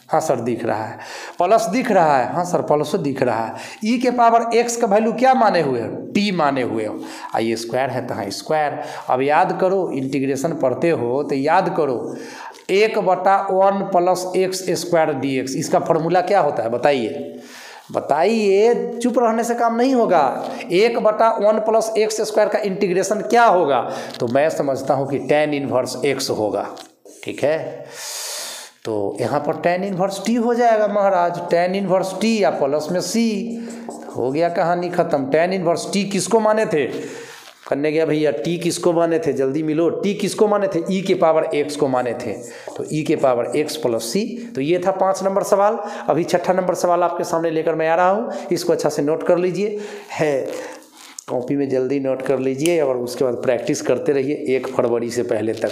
हाँ सर दिख रहा है, प्लस दिख रहा है, हाँ सर प्लस दिख रहा है। e के पावर x का वैल्यू क्या माने हुए हो, t माने हुए हो, ये स्क्वायर है तो हाँ स्क्वायर। अब याद करो, इंटीग्रेशन पढ़ते हो तो याद करो, 1/1 प्लस एक्स स्क्वायर dx, इसका फॉर्मूला क्या होता है बताइए, बताइए, चुप रहने से काम नहीं होगा। 1/1 प्लस एक्स स्क्वायर का इंटीग्रेशन क्या होगा, तो मैं समझता हूँ कि tan इनवर्स x होगा। ठीक है, तो यहाँ पर tan इनवर्स t हो जाएगा महाराज, tan इनवर्स t या प्लस में c, हो गया कहानी खत्म। tan इनवर्स t किसको माने थे, करने गया भैया, t किसको माने थे, जल्दी मिलो, t किसको माने थे, e के पावर x को माने थे, तो e के पावर x प्लस c। तो ये था 5 नंबर सवाल। अभी 6ठा नंबर सवाल आपके सामने लेकर मैं आ रहा हूँ, इसको अच्छा से नोट कर लीजिए, है कॉपी में जल्दी नोट कर लीजिए, और उसके बाद प्रैक्टिस करते रहिए 1 फरवरी से पहले तक।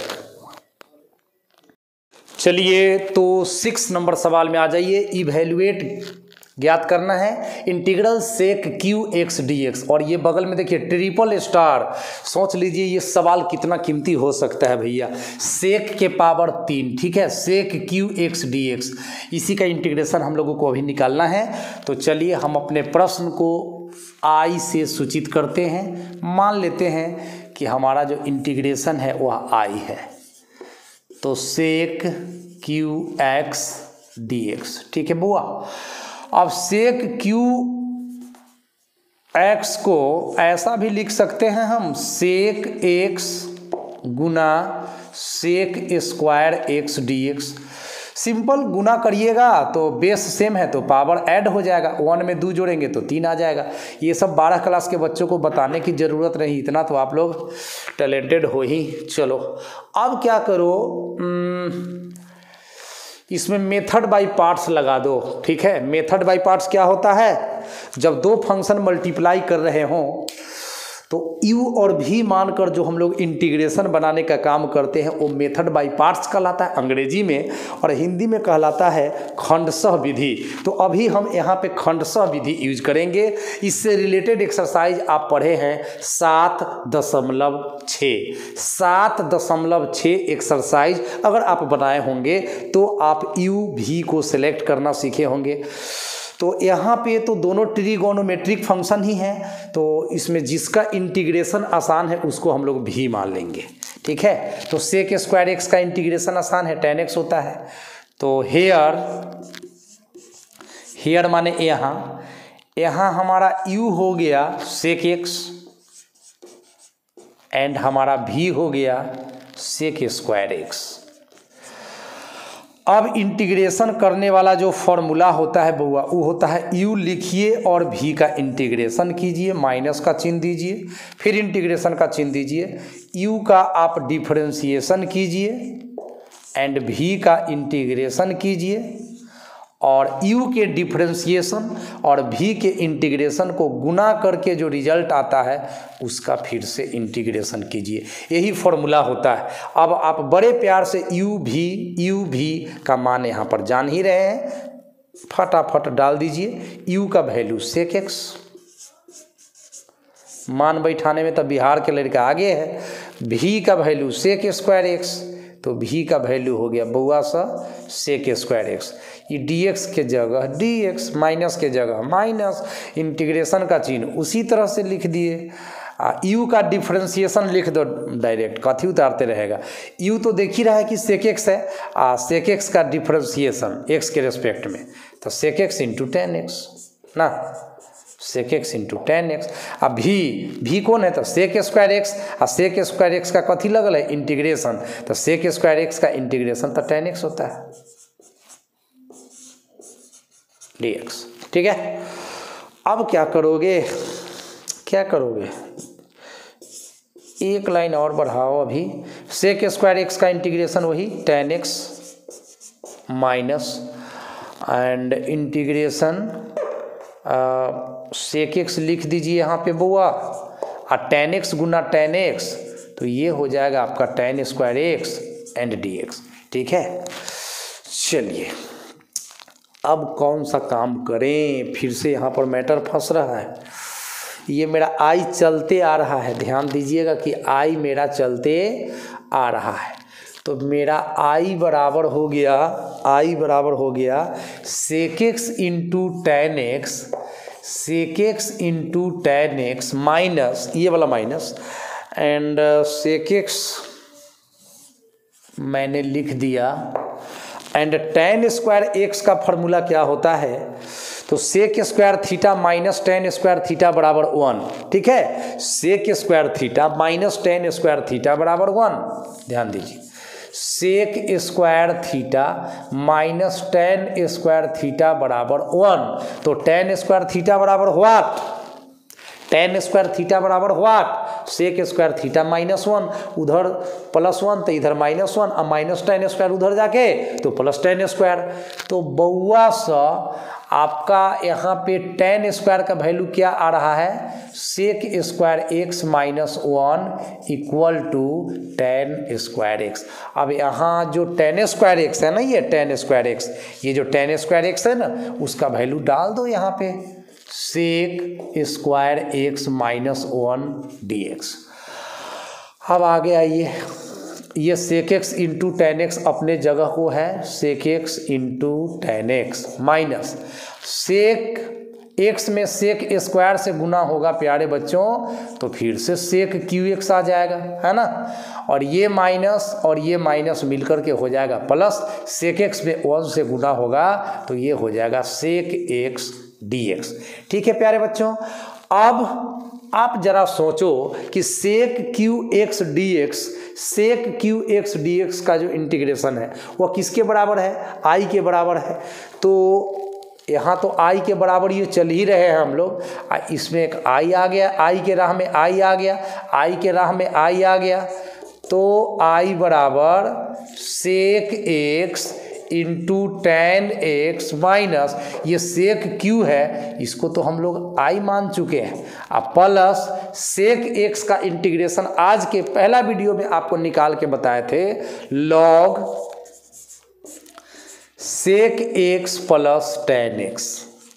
चलिए तो 6 नंबर सवाल में आ जाइए। इवैल्यूएट ज्ञात करना है इंटीग्रल सेक क्यू एक्स डी एक्स, और ये बगल में देखिए ट्रिपल स्टार। सोच लीजिए ये सवाल कितना कीमती हो सकता है भैया, सेक के पावर 3, ठीक है, सेक क्यू एक्स डी एक्स, इसी का इंटीग्रेशन हम लोगों को अभी निकालना है। तो चलिए हम अपने प्रश्न को आई से सूचित करते हैं। मान लेते हैं कि हमारा जो इंटीग्रेशन है वह आई है, तो सेक क्यू एक्स डी एक्स, ठीक है बुआ। अब सेक क्यू एक्स को ऐसा भी लिख सकते हैं हम, सेक एक्स गुना sec square x D X. Simple गुना करिएगा तो बेस सेम है तो पावर ऐड हो जाएगा, 1 में 2 जोड़ेंगे तो 3 आ जाएगा। ये सब 12 क्लास के बच्चों को बताने की ज़रूरत नहीं, इतना तो आप लोग टैलेंटेड हो ही। चलो अब क्या करो, इसमें मेथड बाय पार्ट्स लगा दो, ठीक है। मेथड बाय पार्ट्स क्या होता है, जब 2 फंक्शन मल्टीप्लाई कर रहे हों तो u और v मानकर जो हम लोग इंटीग्रेशन बनाने का काम करते हैं वो मेथड बाय पार्ट्स कहलाता है अंग्रेजी में, और हिंदी में कहलाता है खंडशः विधि। तो अभी हम यहाँ पे खंडशः विधि यूज करेंगे। इससे रिलेटेड एक्सरसाइज आप पढ़े हैं 7.6 7.6 एक्सरसाइज अगर आप बनाए होंगे तो आप u v को सिलेक्ट करना सीखे होंगे। तो यहाँ पे तो दोनों ट्रिगोनोमेट्रिक फंक्शन ही हैं, तो इसमें जिसका इंटीग्रेशन आसान है उसको हम लोग भी मान लेंगे, ठीक है। तो सेक स्क्वायर एक्स का इंटीग्रेशन आसान है, tan x होता है। तो हेयर माने यहाँ हमारा u हो गया सेक x एंड हमारा v हो गया सेक स्क्वायर x। अब इंटीग्रेशन करने वाला जो फॉर्मूला होता है बउआ वो होता है u लिखिए और v का इंटीग्रेशन कीजिए, माइनस का चिन्ह दीजिए, फिर इंटीग्रेशन का चिन्ह दीजिए, u का आप डिफरेंशिएशन कीजिए एंड v का इंटीग्रेशन कीजिए, और u के डिफरेंशिएशन और v के इंटीग्रेशन को गुना करके जो रिजल्ट आता है उसका फिर से इंटीग्रेशन कीजिए। यही फॉर्मूला होता है। अब आप बड़े प्यार से u v का मान यहाँ पर जान ही रहे हैं, फटाफट डाल दीजिए। u का वैल्यू सेक x, मान बैठाने में तो बिहार के लड़का आगे है। v का वैल्यू सेक स्क्वायर x, तो v का वैल्यू हो गया बउआ सा सेक स्क्वायर x। ये dx के जगह dx, माइनस के जगह माइनस, इंटीग्रेशन का चिन्ह उसी तरह से लिख दिए। यू का डिफ्रेंसिएशन लिख दो डायरेक्ट, कथी उतारते रहेगा। यू तो देख ही रहा है कि सेक एक्स है, सेक एक्स का डिफ्रेंसिएशन एक्स के रेस्पेक्ट में, तो sec x into tan X ना, sec x into tan X. अब भी कौन है, तो सेक स्क्वायर एक्स, और सेक स्क्वायर एक्स का कथी लगल है, इंटीग्रेशन, तो सेक स्क्वायर एक्स का इंटीग्रेशन तो टेन एक्स होता है dx। ठीक है, अब क्या करोगे, एक लाइन और बढ़ाओ अभी, सेक स्क्वायर एक्स का इंटीग्रेशन वही tan x minus and integration sec x लिख दीजिए यहाँ पे बुआ, और टेन एक्स गुना टेन एक्स, तो ये हो जाएगा आपका tan square x and d x. ठीक है, चलिए अब कौन सा काम करें, फिर से यहाँ पर मैटर फंस रहा है। ये मेरा आई चलते आ रहा है, ध्यान दीजिएगा कि आई मेरा चलते आ रहा है, तो मेरा आई बराबर हो गया sec x into tan x, sec x into tan x minus, ये वाला माइनस, एंड सेक एक्स मैंने लिख दिया, एंड टेन स्क्वायर एक्स का फॉर्मूला क्या होता है, तो sec square theta minus tan square theta बराबर 1। ठीक है, sec square theta minus tan square theta बराबर 1। ध्यान दीजिए, sec square theta minus tan square theta बराबर 1, तो टेन स्क्वायर थीटा बराबर व्हाट, टेन स्क्वायर थीटा बराबर what, sec square theta minus 1, उधर प्लस 1 तो इधर माइनस 1, और माइनस टेन स्क्वायर उधर जाके तो प्लस टेन स्क्वायर। तो बउआ सा आपका यहाँ पे टेन स्क्वायर का वैल्यू क्या आ रहा है, sec square x minus 1 equal to tan square x. अब यहाँ जो टेन स्क्वायर एक्स है ना, ये टेन स्क्वायर एक्स, ये जो टेन स्क्वायर एक्स है ना, उसका वैल्यू डाल दो यहाँ पे, sec square x minus 1 d x. अब आगे आइए, ये sec x into tan x अपने जगह को है, sec x into tan x minus sec x में सेक स्क्वायर से गुना होगा प्यारे बच्चों, तो फिर से सेक क्यू एक्स आ जाएगा, है ना, और ये माइनस मिलकर के हो जाएगा प्लस, सेक एक्स में 1 से गुना होगा तो ये हो जाएगा सेक एक्स डी एक्स। ठीक है प्यारे बच्चों, अब आप जरा सोचो कि सेक क्यू एक्स डी एक्स, सेक क्यू एक्स डी एक्स का जो इंटीग्रेशन है वह किसके बराबर है, आई के बराबर है। तो यहाँ तो आई के बराबर ये चल ही रहे हैं हम लोग, इसमें एक आई आ गया, आई के राह में आई आ गया, आई के राह में आई आ गया, तो आई बराबर sec x into tan x minus ये सेक क्यू है, इसको तो हम लोग आई मान चुके हैं, अब प्लस सेक एक्स का इंटीग्रेशन आज के पहला वीडियो में आपको निकाल के बताए थे, log sec x plus tan x,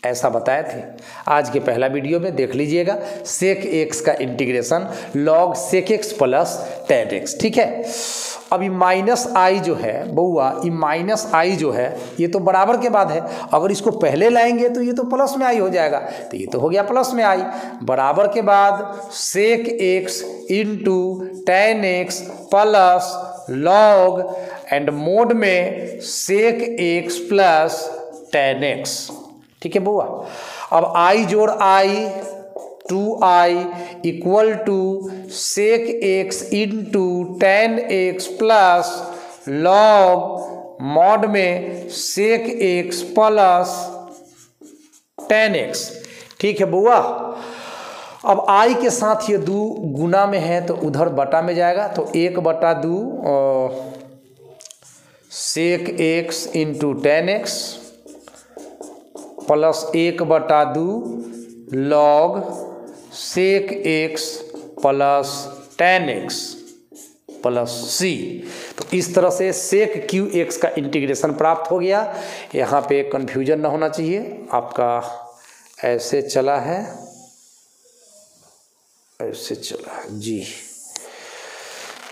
ऐसा बताए थे आज के पहला वीडियो में, देख लीजिएगा, सेक एक्स का integration log sec x plus tan x. ठीक है, अभी माइनस आई जो है बउआ, ये माइनस आई जो है ये तो बराबर के बाद है, अगर इसको पहले लाएंगे तो ये तो प्लस में आई हो जाएगा, तो ये तो हो गया प्लस में आई, बराबर के बाद sec x into tan x plus log and mod में sec x plus tan x. ठीक है बउआ, अब आई जोड़ I, 2i equal to sec x into tan x plus log mod में sec x plus tan x. ठीक है बुआ, अब आई के साथ ये 2 गुना में है तो उधर बटा में जाएगा, तो 1/2 sec x into tan x plus 1/2 log sec x plus tan x plus c. तो इस तरह से सेक क्यू एक्स का इंटीग्रेशन प्राप्त हो गया। यहाँ पे कन्फ्यूजन ना होना चाहिए, आपका ऐसे चला है, ऐसे चला है जी,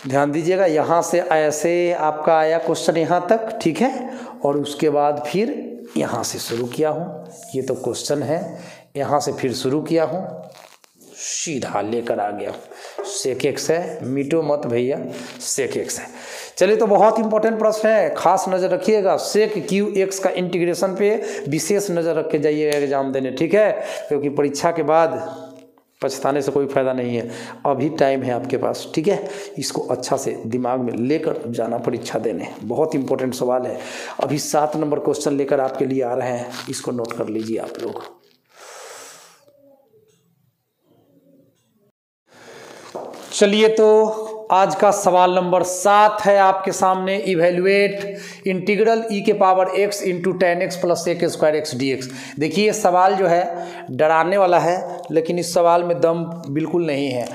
ध्यान दीजिएगा। यहाँ से ऐसे आपका आया क्वेश्चन यहाँ तक, ठीक है, और उसके बाद फिर यहाँ से शुरू किया हूँ, ये तो क्वेश्चन है, यहाँ से फिर शुरू किया हूँ, सीधा लेकर आ गया। सेक एक्स है, मिटो मत भैया, सेक एक्स है। चलिए, तो बहुत इंपॉर्टेंट प्रश्न है, खास नज़र रखिएगा। सेक क्यू एक्स का इंटीग्रेशन पे विशेष नज़र रख के जाइएगा एग्जाम देने, ठीक है, क्योंकि परीक्षा के बाद पछताने से कोई फ़ायदा नहीं है। अभी टाइम है आपके पास, ठीक है, इसको अच्छा से दिमाग में लेकर जाना परीक्षा देने। बहुत इंपॉर्टेंट सवाल है। अभी 7 नंबर क्वेश्चन लेकर आपके लिए आ रहे हैं, इसको नोट कर लीजिए आप लोग। चलिए, तो आज का सवाल नंबर 7 है आपके सामने। इवेल्युएट इंटीग्रल ई के power x into tan x plus sec square x D x. देखिए, ये सवाल जो है डराने वाला है, लेकिन इस सवाल में दम बिल्कुल नहीं है।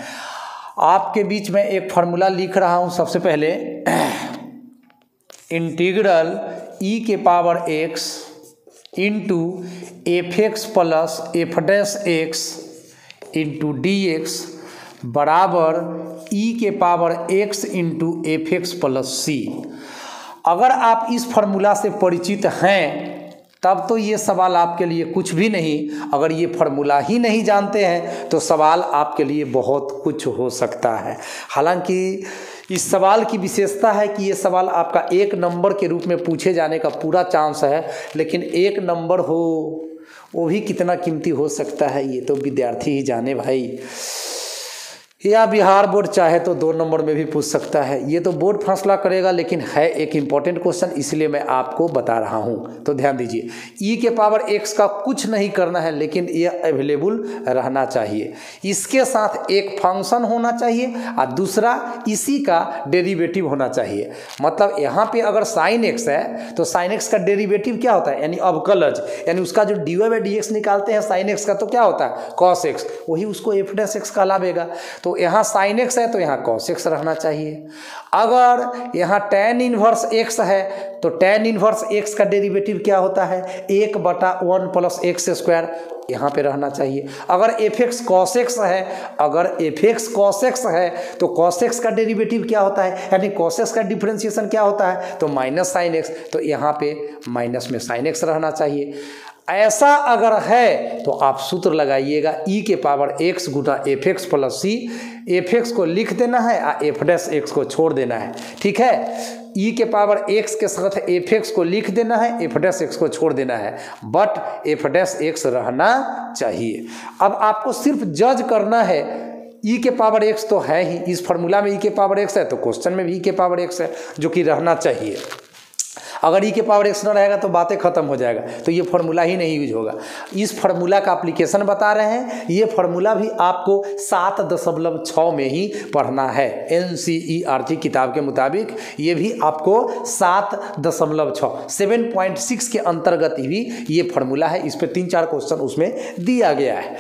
आपके बीच में एक फार्मूला लिख रहा हूँ। सबसे पहले इंटीग्रल ई के power x into f x plus f dash x into D x बराबर ई के power x into f x plus c. अगर आप इस फार्मूला से परिचित हैं तब तो ये सवाल आपके लिए कुछ भी नहीं। अगर ये फार्मूला ही नहीं जानते हैं तो सवाल आपके लिए बहुत कुछ हो सकता है। हालांकि इस सवाल की विशेषता है कि ये सवाल आपका 1 नंबर के रूप में पूछे जाने का पूरा चांस है, लेकिन 1 नंबर हो वो भी कितना कीमती हो सकता है ये तो विद्यार्थी ही जाने भाई। या बिहार बोर्ड चाहे तो 2 नंबर में भी पूछ सकता है, ये तो बोर्ड फैसला करेगा, लेकिन है एक इम्पॉर्टेंट क्वेश्चन, इसलिए मैं आपको बता रहा हूँ। तो ध्यान दीजिए, ई के पावर एक्स का कुछ नहीं करना है, लेकिन ये अवेलेबल रहना चाहिए। इसके साथ एक फंक्शन होना चाहिए और दूसरा इसी का डेरिवेटिव होना चाहिए। मतलब यहाँ पे अगर साइन एक्स है तो साइन एक्स का डेरिवेटिव क्या होता है, यानी अवकलज, यानी उसका जो d y by d x निकालते हैं साइन एक्स का, तो क्या होता है कॉस एक्स, वही उसको एफ डैश एक्स कहलावेगा। तो यहाँ साइन एक्स है तो यहाँ कॉस एक्स रहना चाहिए। अगर यहाँ tan इनवर्स एक्स है तो tan इनवर्स एक्स का डेरिवेटिव क्या होता है 1/1 प्लस एक्स स्क्वायर, यहाँ पे रहना चाहिए। अगर एफ एक्स कॉस एक्स है, अगर एफ एक्स कॉस एक्स है तो कॉस एक्स का डेरिवेटिव क्या होता है, यानी कॉस एक्स का डिफरेंशिएशन क्या होता है तो माइनस साइन एक्स, तो यहाँ पे माइनस में साइन एक्स रहना चाहिए। ऐसा अगर है तो आप सूत्र लगाइएगा ई के पावर एक्स गुना एफ एक्स प्लस सी। एफ एक्स को लिख देना है और एफ डैश एक्स को छोड़ देना है, ठीक है। ई के पावर एक्स के साथ एफ एक्स को लिख देना है, एफ डैश एक्स को छोड़ देना है, बट एफ डैश एक्स रहना चाहिए। अब आपको सिर्फ जज करना है, ई के पावर एक्स तो है ही, इस फार्मूला में ई के पावर एक्स है तो क्वेश्चन में भी ई के पावर एक्स है, जो कि रहना चाहिए। अगर ई के पावर एक्स न रहेगा तो बातें खत्म हो जाएगा, तो ये फार्मूला ही नहीं यूज होगा। इस फार्मूला का एप्लीकेशन बता रहे हैं, ये फार्मूला भी आपको 7.6 में ही पढ़ना है। NCERT किताब के मुताबिक ये भी आपको 7.6 के अंतर्गत ही ये फार्मूला है। इस पर 3-4 क्वेश्चन उसमें दिया गया है।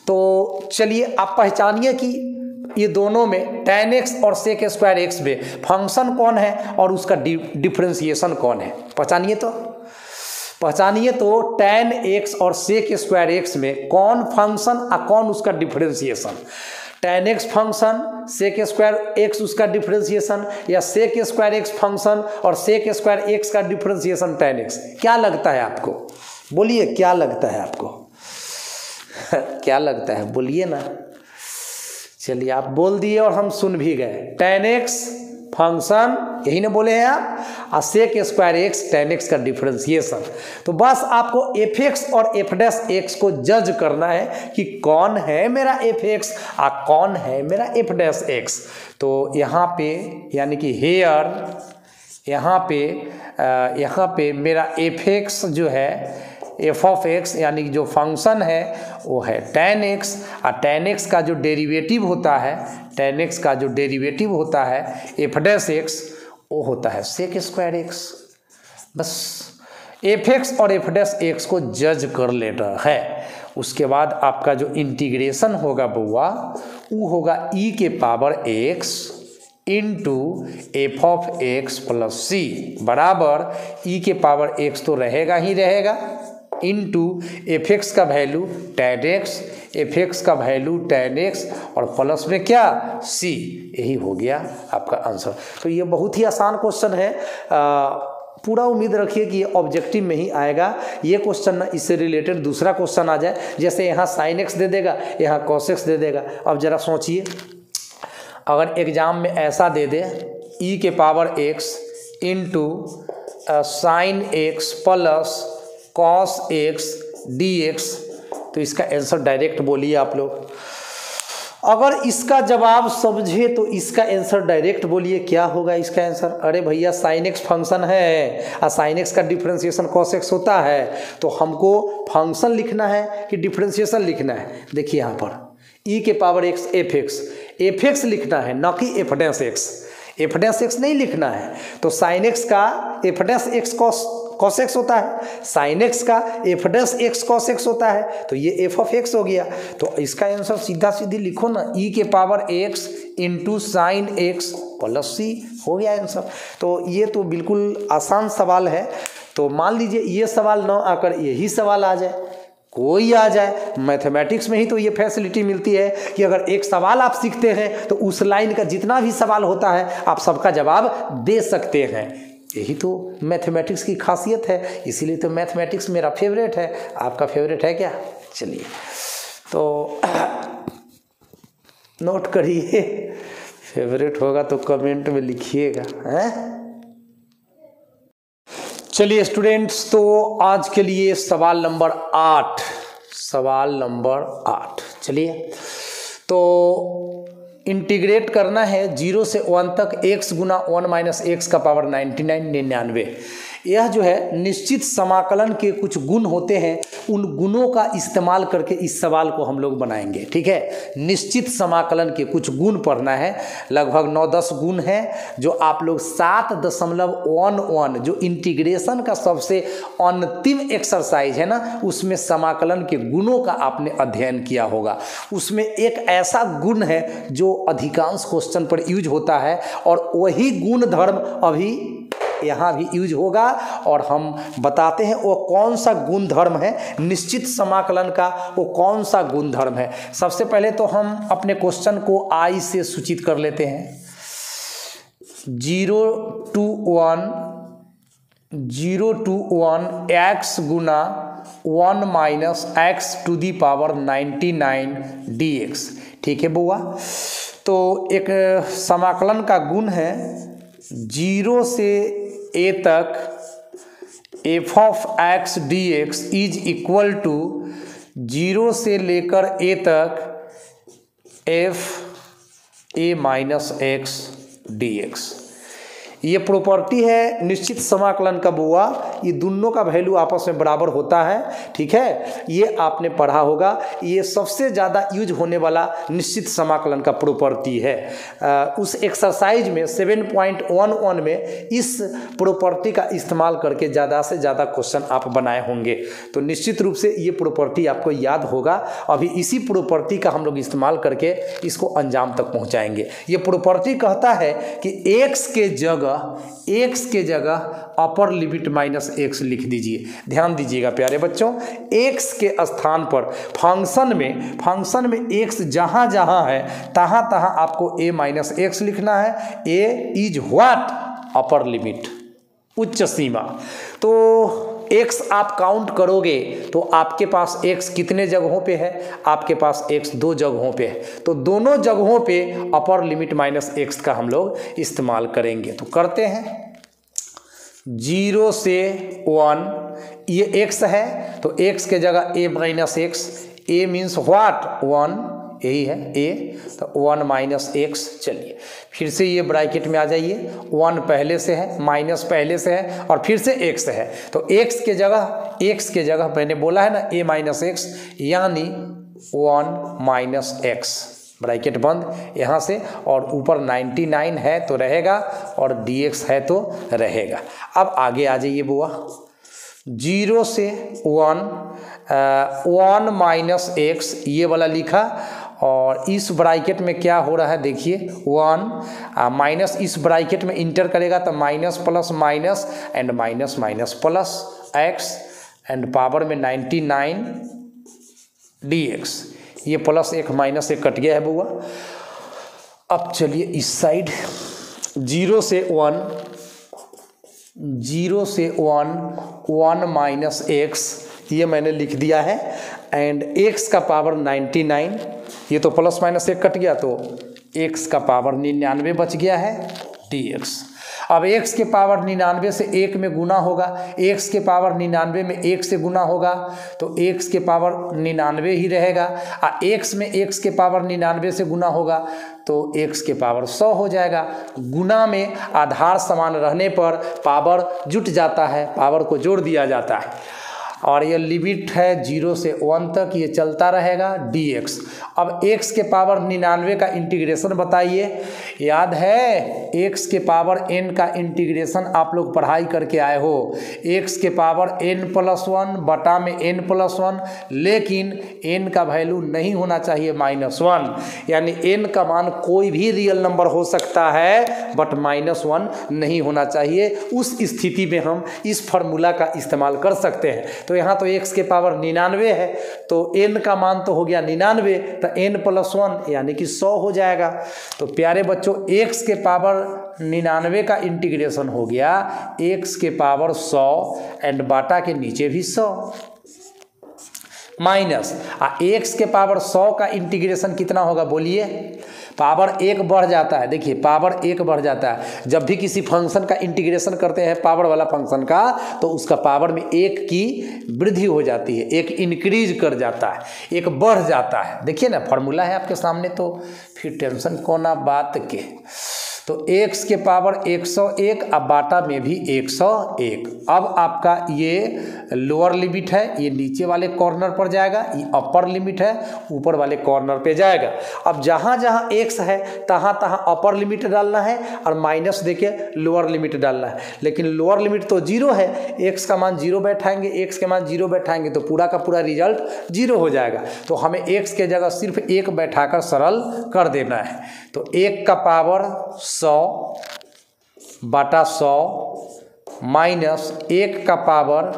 तो चलिए, आप पहचानिए कि ये दोनों में tan x और sec स्क्वायर एक्स में फंक्शन कौन है और उसका डिफरेंशिएशन कौन है, पहचानिए तो tan x और sec स्क्वायर एक्स में कौन फंक्शन और कौन उसका differentiation. tan x function, sec square x उसका डिफरेंशिएशन, या sec स्क्वायर एक्स फंक्शन और sec स्क्वायर एक्स का डिफरेंशिएशन tan x। क्या लगता है आपको, बोलिए क्या लगता है आपको क्या लगता है, बोलिए ना। चलिए, आप बोल दिए और हम सुन भी गए। tan x फंक्शन, यही ना बोले हैं आप, और sec square x tan x का डिफरेंशिएशन। तो बस आपको एफ एक्स और एफ डैश एक्स को जज करना है कि कौन है मेरा एफ एक्स और कौन है मेरा एफ डैश एक्स। तो यहाँ पे यानी कि हेयर, यहाँ पे मेरा एफ एक्स जो है एफ ऑफ एक्स, यानी कि जो फंक्शन है वो है tan x, और tan x का जो डेरिवेटिव होता है, tan x का जो डेरिवेटिव होता है एफ डैश एक्स, वो होता है sec स्क्वायर एक्स। बस एफ एक्स और एफ डैश एक्स को जज कर लेना है। उसके बाद आपका जो इंटीग्रेशन होगा बउआ, वो होगा ई के power x into f of x plus c बराबर ई के पावर एक्स तो रहेगा ही रहेगा, इंटू एफ एक्स का value tan x, f x का वैल्यू tan x और प्लस में क्या c। यही हो गया आपका आंसर। तो ये बहुत ही आसान क्वेश्चन है, पूरा उम्मीद रखिए कि ये ऑब्जेक्टिव में ही आएगा। ये क्वेश्चन ना इससे रिलेटेड दूसरा क्वेश्चन आ जाए, जैसे यहाँ साइन एक्स दे देगा, यहाँ कॉस एक्स दे देगा। अब जरा सोचिए, अगर एग्जाम में ऐसा दे दे e के power x into sine x plus cos x D x, तो इसका आंसर डायरेक्ट बोलिए आप लोग। अगर इसका जवाब समझे तो इसका आंसर डायरेक्ट बोलिए, क्या होगा इसका आंसर? अरे भैया साइन एक्स फंक्शन है और साइन एक्स का डिफरेंशिएशन कॉस एक्स होता है, तो हमको फंक्शन लिखना है कि डिफरेंशिएशन लिखना है? देखिए यहाँ पर e के पावर x एफ एक्स लिखना है, ना कि F dash x. F dash x नहीं लिखना है, तो साइन एक्स का F dash x cos x होता है, साइन एक्स का F dash x cos x होता है, तो ये एफ ऑफ एक्स हो गया। तो इसका आंसर सीधा सीधी लिखो ना, e के power x into sine x plus c, हो गया आंसर। तो ये तो बिल्कुल आसान सवाल है। तो मान लीजिए ये सवाल ना आकर यही सवाल आ जाए, कोई आ जाए। मैथमेटिक्स में ही तो ये फैसिलिटी मिलती है कि अगर एक सवाल आप सीखते हैं तो उस लाइन का जितना भी सवाल होता है आप सबका जवाब दे सकते हैं। यही तो मैथमेटिक्स की खासियत है, इसीलिए तो मैथमेटिक्स मेरा फेवरेट है। आपका फेवरेट है क्या? चलिए तो नोट करिए, फेवरेट होगा तो कमेंट में लिखिएगा, हैं? चलिए स्टूडेंट्स, तो आज के लिए सवाल नंबर 8 चलिए, तो इंटीग्रेट करना है 0 से 1 तक x गुना 1 माइनस एक्स का पावर 99। यह जो है निश्चित समाकलन के कुछ गुण होते हैं, उन गुणों का इस्तेमाल करके इस सवाल को हम लोग बनाएंगे। ठीक है, निश्चित समाकलन के कुछ गुण पढ़ना है, लगभग 9-10 गुण हैं जो आप लोग 7.11 जो इंटीग्रेशन का सबसे अंतिम एक्सरसाइज है ना, उसमें समाकलन के गुणों का आपने अध्ययन किया होगा। उसमें एक ऐसा गुण है जो अधिकांश क्वेश्चन पर यूज होता है और वही गुण धर्म अभी यहाँ भी यूज होगा, और हम बताते हैं वो कौन सा गुण धर्म है निश्चित समाकलन का, वो कौन सा गुण धर्म है। सबसे पहले तो हम अपने क्वेश्चन को I से सूचित कर लेते हैं। 0 to 1 x गुना 1 minus x to the power 99 dx। ठीक है बुआ, तो एक समाकलन का गुण है 0 से a तक f of x dx is equal to 0 से लेकर a तक f a minus x dx। ये प्रॉपर्टी है निश्चित समाकलन का बुआ, ये दोनों का वैल्यू आपस में बराबर होता है। ठीक है, ये आपने पढ़ा होगा, ये सबसे ज़्यादा यूज होने वाला निश्चित समाकलन का प्रॉपर्टी है। उस एक्सरसाइज में 7.11 में इस प्रॉपर्टी का इस्तेमाल करके ज़्यादा से ज़्यादा क्वेश्चन आप बनाए होंगे, तो निश्चित रूप से ये प्रॉपर्टी आपको याद होगा। अभी इसी प्रॉपर्टी का हम लोग इस्तेमाल करके इसको अंजाम तक पहुँचाएंगे। ये प्रॉपर्टी कहता है कि x के जगह अपर लिमिट माइनस एक्स लिख दीजिए। ध्यान दीजिएगा प्यारे बच्चों, x के स्थान पर फंक्शन में x जहाँ जहाँ है तहाँ तहाँ आपको a माइनस एक्स लिखना है। a is what? Upper limit, उच्च सीमा। तो x आप काउंट करोगे तो आपके पास x कितने जगहों पे है? आपके पास x 2 जगहों पे है, तो दोनों जगहों पे अपर लिमिट माइनस एक्स का हम लोग इस्तेमाल करेंगे। तो करते हैं 0 से 1, ये x है तो x के जगह a minus x, a means what? 1, यही है a, तो 1 माइनस एक्स। चलिए फिर से ये ब्रैकेट में आ जाइए, 1 पहले से है, माइनस पहले से है और फिर से x है, तो x के जगह मैंने बोला है ना a माइनस एक्स, यानी 1 माइनस एक्स, ब्रैकेट बंद यहाँ से, और ऊपर 99 है तो रहेगा और dx है तो रहेगा। अब आगे आ जाइए बुआ, 0 से 1 माइनस एक्स ये वाला लिखा, और इस ब्रैकेट में क्या हो रहा है देखिए, 1 माइनस इस ब्रैकेट में इंटर करेगा तो minus plus minus and minus minus plus x and power में 99 dx। ये प्लस 1 माइनस 1 कट गया है बुआ। अब चलिए इस साइड 0 से 1 0 से 1 माइनस एक्स, ये मैंने लिख दिया है। एंड x का पावर 99, ये तो प्लस माइनस 1 कट गया तो x का पावर 99 बच गया है dx। अब x के पावर 99 से 1 में गुना होगा, x के पावर 99 में 1 से गुना होगा तो x के पावर 99 ही रहेगा। x में x के पावर 99 से गुना होगा तो x के पावर 100 हो जाएगा। गुना में आधार समान रहने पर पावर जुट जाता है, पावर को जोड़ दिया जाता है। और ये लिमिट है 0 से 1 तक, ये चलता रहेगा dx। अब x के पावर 99 का इंटीग्रेशन बताइए। याद है x के पावर n का इंटीग्रेशन आप लोग पढ़ाई करके आए हो, x के पावर n+1 बटा में n+1, लेकिन n का वैल्यू नहीं होना चाहिए -1, यानी n का मान कोई भी रियल नंबर हो सकता है बट -1 नहीं होना चाहिए। उस स्थिति में हम इस फॉर्मूला का इस्तेमाल कर सकते हैं। तो यहाँ तो x के पावर 99 है तो n का मान तो हो गया 99, तो n+1 यानी कि 100 हो जाएगा। तो प्यारे बच्चों x के पावर 99 का इंटीग्रेशन हो गया x के पावर 100 एंड बाटा के नीचे भी 100 माइनस x के पावर 100 का इंटीग्रेशन कितना होगा बोलिए। पावर 1 बढ़ जाता है, देखिए पावर 1 बढ़ जाता है। जब भी किसी फंक्शन का इंटीग्रेशन करते हैं पावर वाला फंक्शन का, तो उसका पावर में 1 की वृद्धि हो जाती है, 1 इंक्रीज कर जाता है, 1 बढ़ जाता है। देखिए ना फॉर्मूला है आपके सामने, तो फिर टेंशन कोना बात के। तो x के पावर 101 अब बाटा में भी 101। अब आपका ये लोअर लिमिट है, ये नीचे वाले कॉर्नर पर जाएगा, ये अपर लिमिट है ऊपर वाले कॉर्नर पे जाएगा। अब जहाँ जहाँ x है तहाँ तहाँ अपर लिमिट डालना है और माइनस देके लोअर लिमिट डालना है। लेकिन लोअर लिमिट तो 0 है, x का मान 0 बैठाएंगे, x के मान 0 बैठाएंगे तो पूरा का पूरा रिजल्ट 0 हो जाएगा। तो हमें x के जगह सिर्फ 1 बैठाकर सरल कर देना है। तो 1 का पावर 100 बटा 100 माइनस 1 का पावर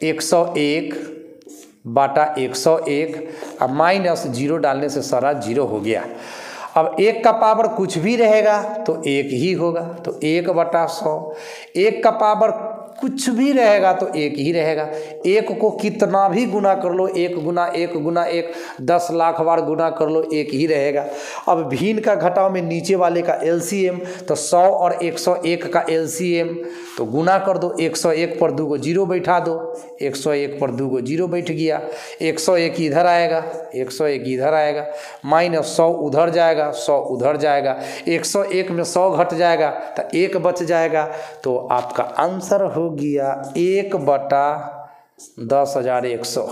101 बटा 101 अब माइनस 0 डालने से सारा 0 हो गया। अब 1 का पावर कुछ भी रहेगा तो 1 ही होगा, तो 1 बटा 100। 1 का पावर कुछ भी रहेगा तो 1 ही रहेगा। 1 को कितना भी गुना कर लो, 1 गुना 1 गुना 1 10 लाख बार गुना कर लो 1 ही रहेगा। अब भिन्न का घटाव में नीचे वाले का एलसीएम, तो 100 और 101 का एलसीएम, तो गुना कर दो। 101 पर 2 को 0 बैठा दो, 101 पर 2 को 0 बैठ गया। 101 इधर आएगा, 101 इधर आएगा, माइनस 100 उधर जाएगा, 100 उधर जाएगा। 101 में 100 घट जाएगा तो 1 बच जाएगा। तो आपका आंसर हो गया 1 बटा 10,100।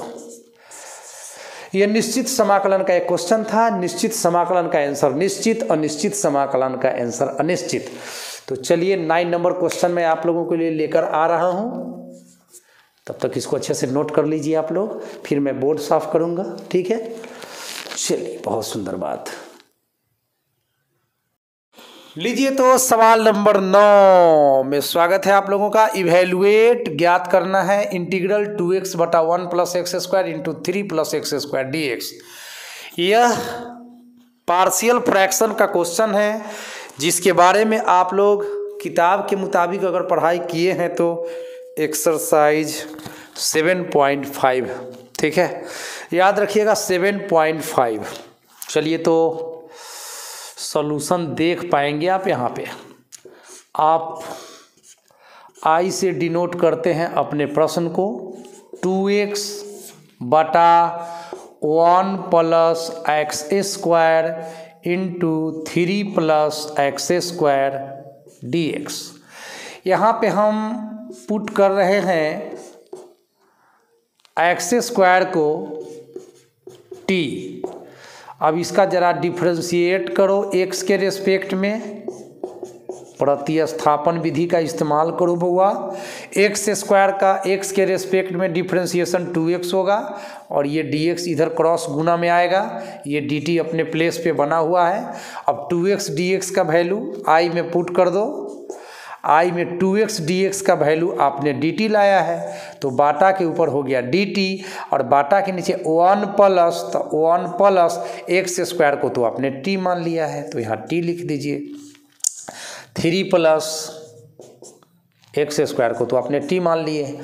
यह निश्चित समाकलन का एक क्वेश्चन था। निश्चित समाकलन का आंसर निश्चित, अनिश्चित समाकलन का आंसर अनिश्चित। तो चलिए 9 नंबर क्वेश्चन मैं आप लोगों के लिए लेकर आ रहा हूं। तब तक इसको अच्छे से नोट कर लीजिए आप लोग, फिर मैं बोर्ड साफ करूंगा, ठीक है। चलिए बहुत सुंदर बात। लीजिए तो सवाल नंबर 9 में स्वागत है आप लोगों का। इवेलुएट ज्ञात करना है इंटीग्रल 2x बटा 1 plus x square into 3 plus x square D x. यह पार्शियल फ्रैक्शन का क्वेश्चन है, जिसके बारे में आप लोग किताब के मुताबिक अगर पढ़ाई किए हैं तो एक्सरसाइज 7.5, ठीक है, याद रखिएगा 7.5। चलिए तो सॉल्यूशन देख पाएंगे आप। यहाँ पे आप आई से डिनोट करते हैं अपने प्रश्न को। 2x बटा 1 plus x square into 3 plus x square D x. यहाँ पे हम पुट कर रहे हैं एक्स स्क्वायर को t। अब इसका ज़रा डिफ्रेंशिएट करो x के रेस्पेक्ट में, प्रतिस्थापन विधि का इस्तेमाल करो बउआ। एक्स स्क्वायर का x के रेस्पेक्ट में डिफ्रेंशिएशन 2x होगा और ये dx इधर क्रॉस गुना में आएगा, ये dt अपने प्लेस पे बना हुआ है। अब 2x dx का वैल्यू i में पुट कर दो। i में 2x dx का वैल्यू आपने dt लाया है, तो बाटा के ऊपर हो गया dt और बाटा के नीचे 1 प्लस, तो 1 प्लस एक्स स्क्वायर को तो आपने t मान लिया है, तो यहाँ t लिख दीजिए। 3 प्लस एक्स स्क्वायर को तो आपने टी मान लिए।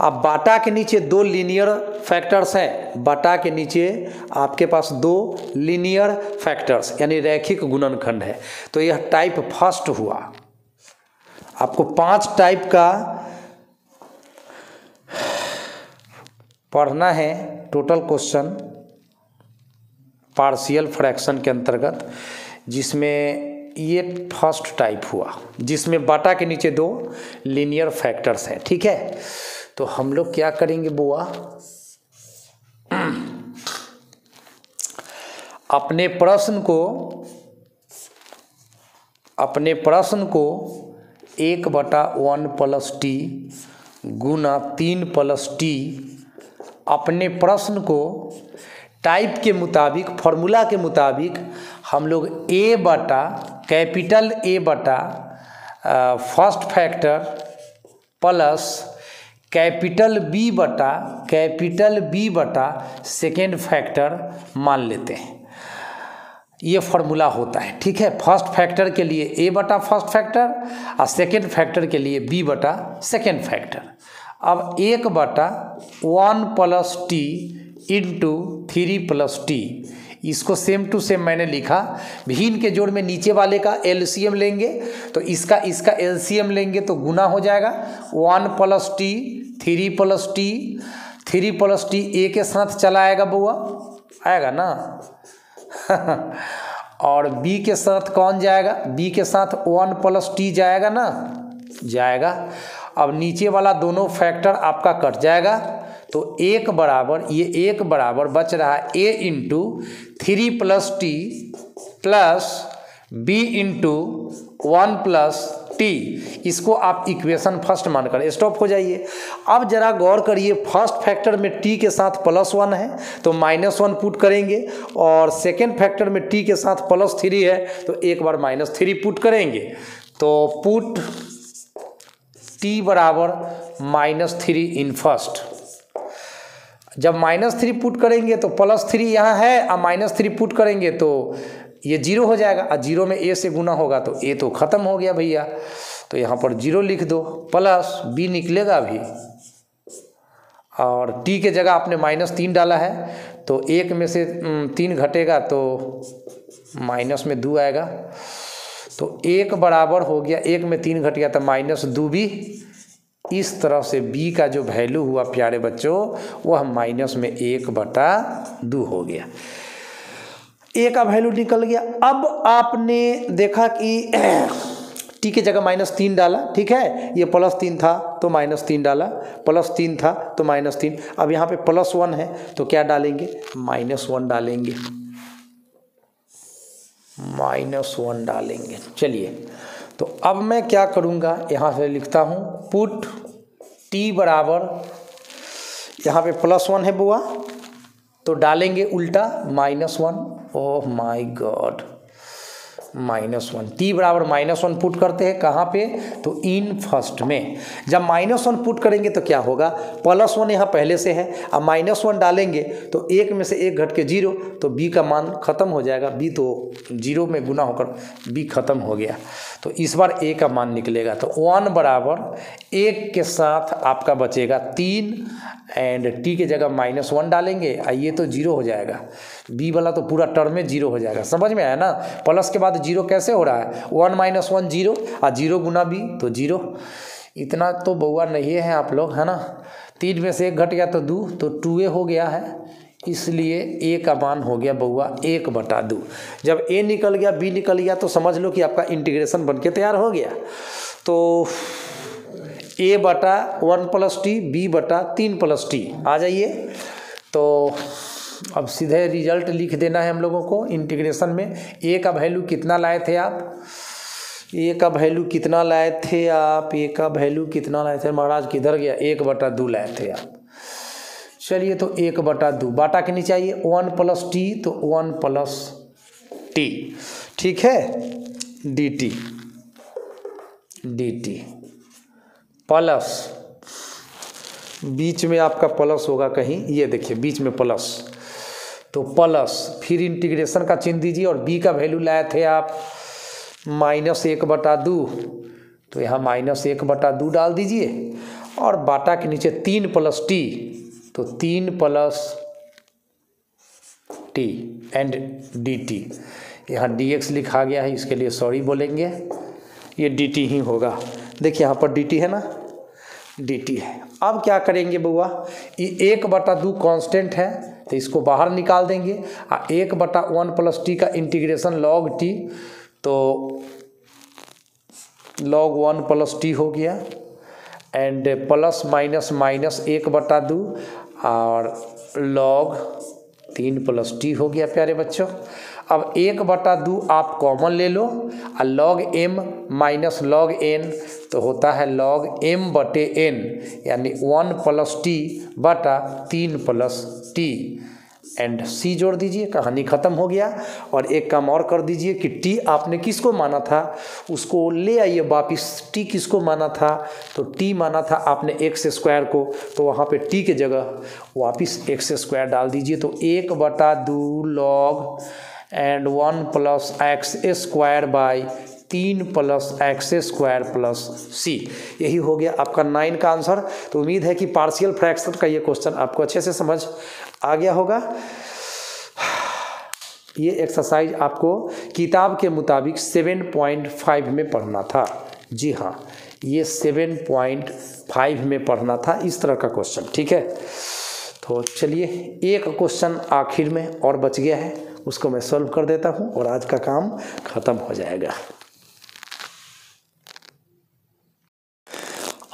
अब बाटा के नीचे दो लीनियर फैक्टर्स हैं, बाटा के नीचे आपके पास दो लीनियर फैक्टर्स यानी रैखिक गुणनखंड है, तो यह टाइप फर्स्ट हुआ। आपको 5 टाइप का पढ़ना है टोटल क्वेश्चन पार्शियल फ्रैक्शन के अंतर्गत, जिसमें ये फर्स्ट टाइप हुआ, जिसमें बाटा के नीचे दो लीनियर फैक्टर्स हैं। ठीक है, तो हम लोग क्या करेंगे बुआ, अपने प्रश्न को 1/1 + t गुना 3 + t, अपने प्रश्न को टाइप के मुताबिक, फॉर्मूला के मुताबिक हम लोग कैपिटल A बटा first factor plus capital B बटा सेकेंड फैक्टर मान लेते हैं। ये फॉर्मूला होता है। ठीक है, फर्स्ट फैक्टर के लिए A बटा फर्स्ट फैक्टर और सेकेंड फैक्टर के लिए B बटा सेकेंड फैक्टर। अब 1/1 + t इंटू 3 + t, इसको सेम टू सेम मैंने लिखा। भिन्न के जोड़ में नीचे वाले का एलसीएम लेंगे, तो इसका एलसीएम लेंगे तो गुना हो जाएगा। 1 + t 3 + t, 3 + t a के साथ चला आएगा बुआ, आएगा ना और b के साथ कौन जाएगा, b के साथ 1 + t जाएगा ना, जाएगा। अब नीचे वाला दोनों फैक्टर आपका कट जाएगा, तो 1 बराबर बच रहा है a into 3 + t plus b into 1 + t। इसको आप इक्वेशन फर्स्ट मानकर स्टॉप हो जाइए। अब जरा गौर करिए, फर्स्ट फैक्टर में t के साथ +1 है तो -1 पुट करेंगे, और सेकेंड फैक्टर में t के साथ +3 है तो एक बार -3 पुट करेंगे। तो पुट t बराबर -3 इन फर्स्ट। जब -3 पुट करेंगे तो +3 यहाँ है, और -3 पुट करेंगे तो ये 0 हो जाएगा, और 0 में a से गुना होगा तो a तो ख़त्म हो गया भैया, तो यहाँ पर 0 लिख दो, प्लस b निकलेगा अभी, और t के जगह आपने -3 डाला है तो 1 में से 3 घटेगा तो माइनस में 2 आएगा, तो 1 बराबर हो गया, 1 में 3 घट गया तो -2b। इस तरह से b का जो वैल्यू हुआ प्यारे बच्चों, वह -1/2 हो गया। a का वैल्यू निकल गया। अब आपने देखा कि t के जगह -3 डाला, ठीक है, ये +3 था तो -3 डाला, +3 था तो -3। अब यहाँ पे +1 है तो क्या डालेंगे, -1 डालेंगे, -1 डालेंगे। चलिए, तो अब मैं क्या करूँगा, यहाँ से लिखता हूँ पुट t बराबर, यहाँ पे +1 है बुआ तो डालेंगे उल्टा -1। ओह माय गॉड, -1, t बराबर -1 पुट करते हैं कहाँ पे, तो इन फर्स्ट में। जब -1 पुट करेंगे तो क्या होगा, +1 यहाँ पहले से है, अब -1 डालेंगे तो 1 में से 1 घट के 0, तो b का मान खत्म हो जाएगा, b तो 0 में गुना होकर b खत्म हो गया, तो इस बार a का मान निकलेगा। तो 1 बराबर 1 के साथ आपका बचेगा 3 एंड t के जगह -1 डालेंगे, ये तो 0 हो जाएगा, b वाला तो पूरा टर्म में 0 हो जाएगा। समझ में आया ना, प्लस के बाद 0 कैसे हो रहा है, 1 - 1 0, और 0 गुना b तो 0। इतना तो बउआ नहीं है आप लोग, है ना। 3 में से 1 घट गया तो 2, तो 2a हो गया है, इसलिए a का मान हो गया बउआ 1/2। जब a निकल गया, b निकल गया, तो समझ लो कि आपका इंटीग्रेशन बनके तैयार हो गया। तो a/1 + t, b/3 + t आ जाइए। तो अब सीधे रिजल्ट लिख देना है हम लोगों को इंटीग्रेशन में। a का वैल्यू कितना लाए थे आप, a का वैल्यू कितना लाए थे आप, a का वैल्यू कितना लाए थे महाराज, किधर गया, 1/2 लाए थे आप। चलिए, तो 1/2 बाटा के नीचे आइए, 1 + t तो 1 + t, ठीक है, dt प्लस, बीच में आपका प्लस होगा कहीं, ये देखिए बीच में प्लस, तो प्लस, फिर इंटीग्रेशन का चिन्ह दीजिए, और b का वैल्यू लाए थे आप -1/2, तो यहाँ -1/2 डाल दीजिए और बाटा के नीचे 3 + t, तो 3 + t एंड dt। यहाँ dx लिखा गया है, इसके लिए सॉरी बोलेंगे, ये dt ही होगा। देखिए यहाँ पर dt है ना, dt है। अब क्या करेंगे बुआ, ये 1/2 कांस्टेंट है तो इसको बाहर निकाल देंगे। 1/1 + t का इंटीग्रेशन log t, तो log 1 + t हो गया एंड प्लस माइनस माइनस 1/2 और log 3 + t हो गया प्यारे बच्चों। अब 1/2 आप कॉमन ले लो और log m minus log n तो होता है log m/n, यानी 1 + t/3 + t एंड c जोड़ दीजिए, कहानी ख़त्म हो गया। और एक काम और कर दीजिए कि t आपने किसको माना था उसको ले आइए वापिस। t किसको माना था, तो t माना था आपने x² को, तो वहाँ पे t के जगह वापिस x² डाल दीजिए। तो 1/2 log and 1 + x² 3 + x² + c, यही हो गया आपका 9 का आंसर। तो उम्मीद है कि पार्शियल फ्रैक्शन का ये क्वेश्चन आपको अच्छे से समझ आ गया होगा। ये एक्सरसाइज आपको किताब के मुताबिक 7.5 में पढ़ना था। जी हाँ, ये 7.5 में पढ़ना था, इस तरह का क्वेश्चन, ठीक है। तो चलिए एक क्वेश्चन आखिर में और बच गया है, उसको मैं सॉल्व कर देता हूँ और आज का काम खत्म हो जाएगा।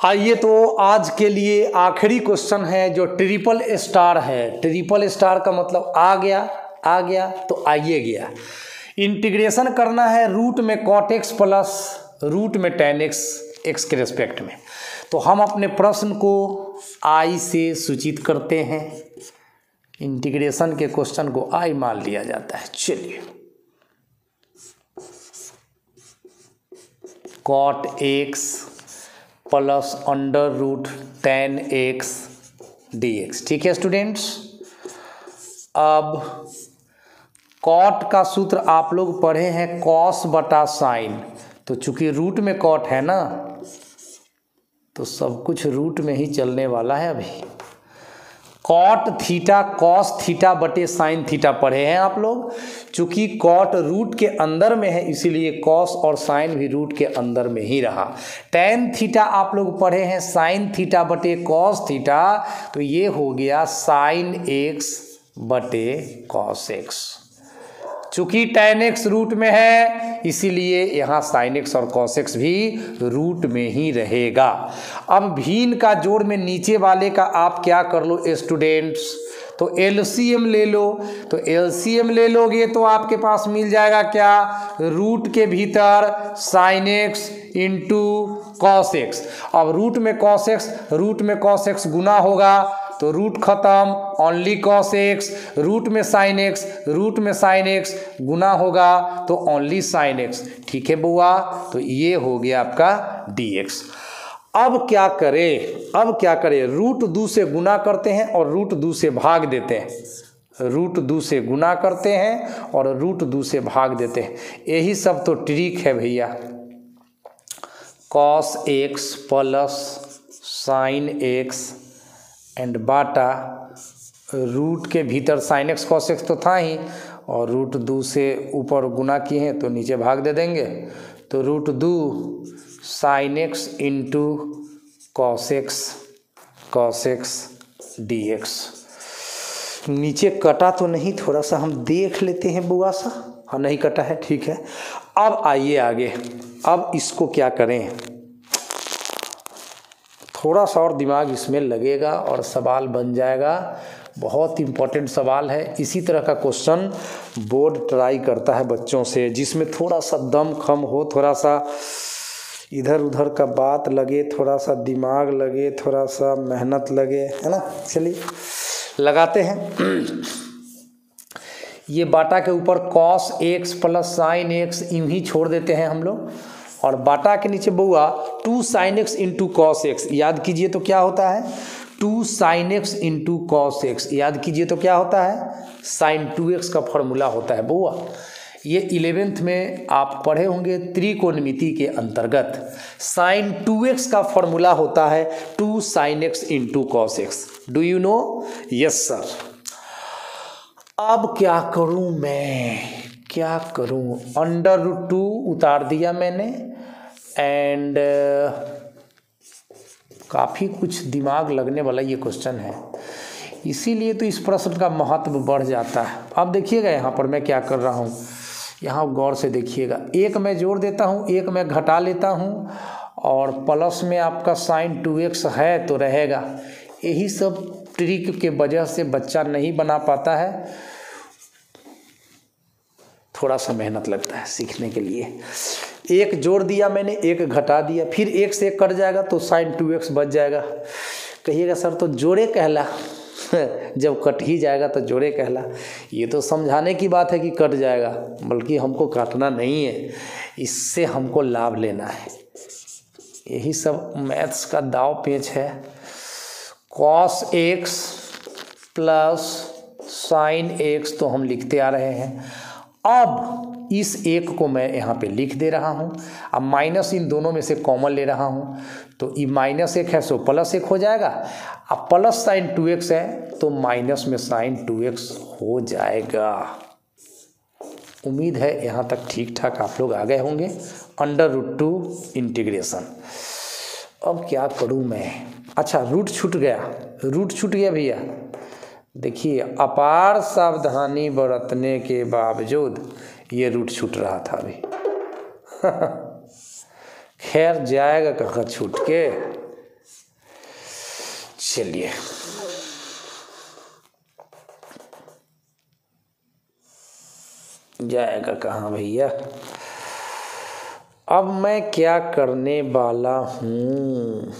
आइए तो आज के लिए आखिरी क्वेश्चन है जो ट्रिपल स्टार है। ट्रिपल स्टार का मतलब आ गया तो आइए गया। इंटीग्रेशन करना है रूट में cot x प्लस रूट में tan x, x के रेस्पेक्ट में। तो हम अपने प्रश्न को I से सूचित करते हैं। इंटीग्रेशन के क्वेश्चन को I मान लिया जाता है। चलिए, cot x plus √tan x dx, ठीक है स्टूडेंट्स। अब cot का सूत्र आप लोग पढ़े हैं cos/sin, तो चूंकि रूट में cot है ना तो सब कुछ रूट में ही चलने वाला है। अभी cot थीटा cos थीटा बटे sin थीटा पढ़े हैं आप लोग। चूंकि cot रूट के अंदर में है इसीलिए cos और sin भी रूट के अंदर में ही रहा। tan थीटा आप लोग पढ़े हैं sin थीटा बटे cos थीटा, तो ये हो गया sin x बटे cos x। चूंकि tan x रूट में है इसीलिए यहाँ sin x और cos x भी रूट में ही रहेगा। अब भिन्न का जोड़ में नीचे वाले का आप क्या कर लो स्टूडेंट्स, तो एलसीएम ले लो। तो एलसीएम ले लोगे तो आपके पास मिल जाएगा क्या, रूट के भीतर sin x into cos x। अब रूट में cos x गुना होगा तो रूट खत्म, ओनली cos x, रूट में sin x गुना होगा तो ओनली sin x, ठीक है बुआ। तो ये हो गया आपका dx। अब क्या करें, रूट 2 से गुना करते हैं और रूट 2 से भाग देते हैं। रूट 2 से गुना करते हैं और रूट 2 से भाग देते हैं, यही सब तो ट्रिक है भैया। cos x plus sin x and बाटा रूट के भीतर sin x cos x तो था ही, और रूट 2 से ऊपर गुना किए हैं तो नीचे भाग दे देंगे। तो root 2 sin x into cos x dx। नीचे कटा तो नहीं, थोड़ा सा हम देख लेते हैं बुआ सा। हाँ नहीं कटा है, ठीक है। अब आइए आगे, अब इसको क्या करें, थोड़ा सा और दिमाग इसमें लगेगा और सवाल बन जाएगा। बहुत इम्पोर्टेंट सवाल है। इसी तरह का क्वेश्चन बोर्ड ट्राई करता है बच्चों से, जिसमें थोड़ा सा दम खम हो, थोड़ा सा इधर उधर का बात लगे, थोड़ा सा दिमाग लगे, थोड़ा सा मेहनत लगे, है ना। चलिए लगाते हैं। ये बाटा के ऊपर cos x plus sin x यूं ही छोड़ देते हैं हम लोग, और बाटा के नीचे बुआ 2 sin x into cos x, याद कीजिए तो क्या होता है 2 sin x into cos x, याद कीजिए तो क्या होता है sin 2x का फॉर्मूला होता है बुआ। ये 11th में आप पढ़े होंगे त्रिकोणमिति के अंतर्गत sin 2x का फॉर्मूला होता है 2 sin x into cos x. Do you know? Yes sir. अब क्या करूं मैं, क्या करूं? √2 उतार दिया मैंने एंड काफ़ी कुछ दिमाग लगने वाला ये क्वेश्चन है, इसीलिए तो इस प्रश्न का महत्व बढ़ जाता है। अब देखिएगा यहाँ पर मैं क्या कर रहा हूँ, यहाँ गौर से देखिएगा। एक मैं जोड़ देता हूँ, एक मैं घटा लेता हूँ और प्लस में आपका sin 2x है तो रहेगा। यही सब ट्रिक के वजह से बच्चा नहीं बना पाता है, थोड़ा सा मेहनत लगता है सीखने के लिए। एक जोड़ दिया मैंने, एक घटा दिया, फिर एक से एक कट जाएगा तो sin 2x बच जाएगा। कहिएगा सर तो जोड़े कहला जब कट ही जाएगा तो जोड़े कहला। ये तो समझाने की बात है कि कट जाएगा, बल्कि हमको काटना नहीं है, इससे हमको लाभ लेना है। यही सब मैथ्स का दाव पेच है। cos x plus sin x तो हम लिखते आ रहे हैं। अब इस एक को मैं यहाँ पे लिख दे रहा हूँ। अब माइनस इन दोनों में से कॉमन ले रहा हूँ, तो ये -1 है सो +1 हो जाएगा। अब प्लस sin 2x है तो माइनस में sin 2x हो जाएगा। उम्मीद है यहाँ तक ठीक ठाक आप लोग आ गए होंगे। √2 इंटीग्रेशन। अब क्या करूँ मैं? अच्छा, रूट छूट गया भैया। देखिए, अपार सावधानी बरतने के बावजूद ये रूट छूट रहा था अभी। खैर जाएगा कहाँ छूट के। चलिए, जाएगा कहाँ भैया। अब मैं क्या करने वाला हूँ,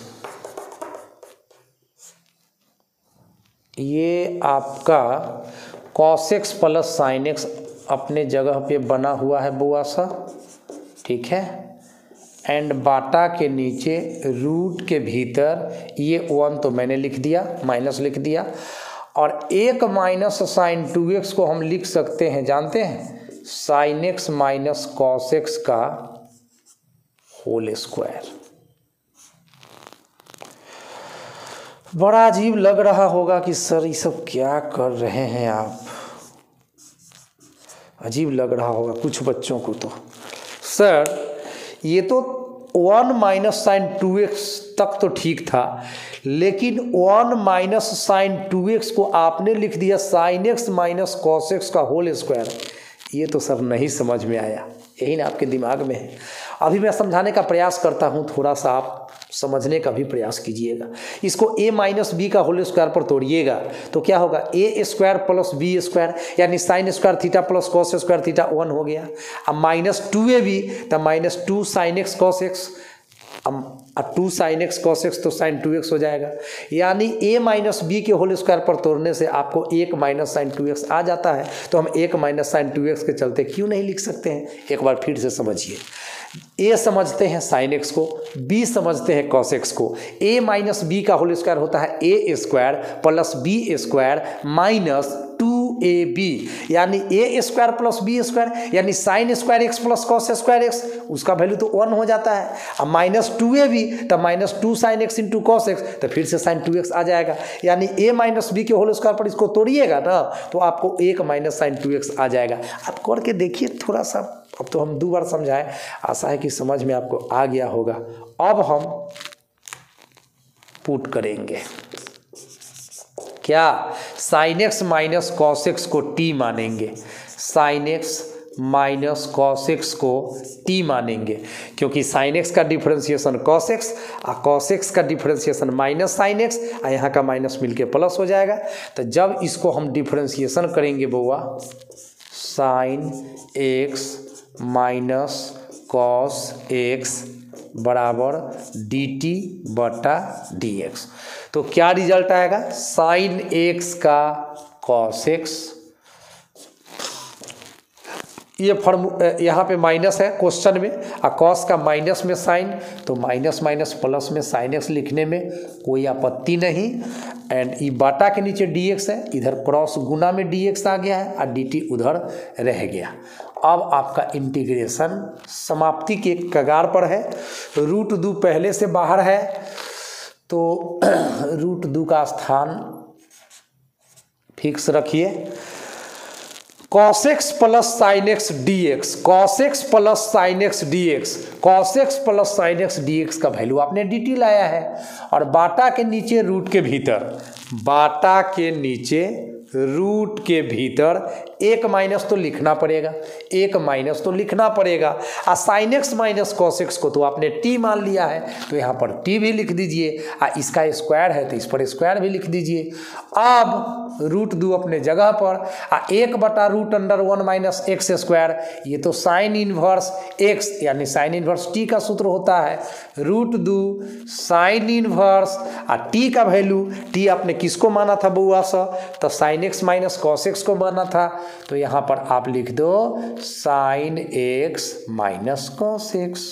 ये आपका cos x plus sin x अपने जगह पे बना हुआ है बुआ सा, ठीक है। एंड बाटा के नीचे रूट के भीतर ये 1 तो मैंने लिख दिया, माइनस लिख दिया। और एक माइनस sin 2x को हम लिख सकते हैं, जानते हैं, sin x minus cos x का होल स्क्वायर। बड़ा अजीब लग रहा होगा कि सर ये सब क्या कर रहे हैं आप, अजीब लग रहा होगा कुछ बच्चों को। तो सर ये तो 1 माइनस sin 2x तक तो ठीक था, लेकिन 1 माइनस sin 2x को आपने लिख दिया sin x minus cos x का होल स्क्वायर। ये तो सर नहीं समझ में आया, यही ना आपके दिमाग में है। अभी मैं समझाने का प्रयास करता हूँ, थोड़ा सा आप समझने का भी प्रयास कीजिएगा। इसको a माइनस बी का होल स्क्वायर पर तोड़िएगा तो क्या होगा, a square plus B square यानी sine square theta plus cos square theta 1 हो गया। अब -2ab तो -2 sin x cos x, अब 2 sin x cos x तो sin 2x हो जाएगा। यानी a माइनस बी के होल स्क्वायर पर तोड़ने से आपको 1 माइनस sin 2x आ जाता है। तो हम 1 माइनस sin 2x के चलते क्यों नहीं लिख सकते हैं? एक बार फिर से समझिए। a समझते हैं sin x को, b समझते हैं cos x को। a माइनस बी का होल स्क्वायर होता है a square plus B square minus 2ab, यानी a square plus B square यानी sine square x plus cos square x, उसका वैल्यू तो 1 हो जाता है। अब -2ab तो -2 sin x into cos x, तो फिर से sin 2x आ जाएगा। यानी a माइनस बी के होल स्क्वायर पर इसको तोड़िएगा ना तो आपको 1 माइनस sin 2x आ जाएगा। आप करके देखिए थोड़ा सा, अब तो हम 2 बार समझाएं, आशा है कि समझ में आपको आ गया होगा। अब हम पुट करेंगे क्या, sin x minus cos x को t मानेंगे, sin x minus cos x को t मानेंगे, क्योंकि sin x का डिफरेंशिएशन cos x और cos x का डिफरेंशिएशन माइनस sin x, और यहाँ का माइनस मिलके प्लस हो जाएगा। तो जब इसको हम डिफरेंशिएशन करेंगे बउआ, sin x minus cos x बराबर dt बटा dx, तो क्या रिजल्ट आएगा, sin x का cos x ये यहाँ पे माइनस है क्वेश्चन में, और कॉस का माइनस में साइन, तो माइनस माइनस प्लस में साइन एक्स लिखने में कोई आपत्ति नहीं। एंड ये बाटा के नीचे डी एक्स है, इधर क्रॉस गुना में डी एक्स आ गया है और डी टी उधर रह गया। अब आपका इंटीग्रेशन समाप्ति के कगार पर है। रूट 2 पहले से बाहर है, तो रूट 2 का स्थान फिक्स रखिए। cos x plus sine x D x, cos x plus sine x D x, cos x plus sine x D x का वैल्यू आपने डी टी लाया है, और बाटा के नीचे रूट के भीतर, बाटा के नीचे रूट के भीतर एक माइनस तो लिखना पड़ेगा, एक माइनस तो लिखना पड़ेगा। और sine x minus cos x को तो आपने टी मान लिया है, तो यहाँ पर टी भी लिख दीजिए, और इसका स्क्वायर है तो इस पर स्क्वायर भी लिख दीजिए। अब रूट 2 अपने जगह पर, और 1/√1 माइनस एक्स स्क्वायर, ये तो साइन इनवर्स एक्स यानी साइन इनवर्स टी का सूत्र होता है। रूट 2 साइन इनवर्स, और टी का वैल्यू, टी आपने किसको माना था बउआ सा, तो sine x minus cos x को माना था, तो यहाँ पर आप लिख दो sine x minus cos x.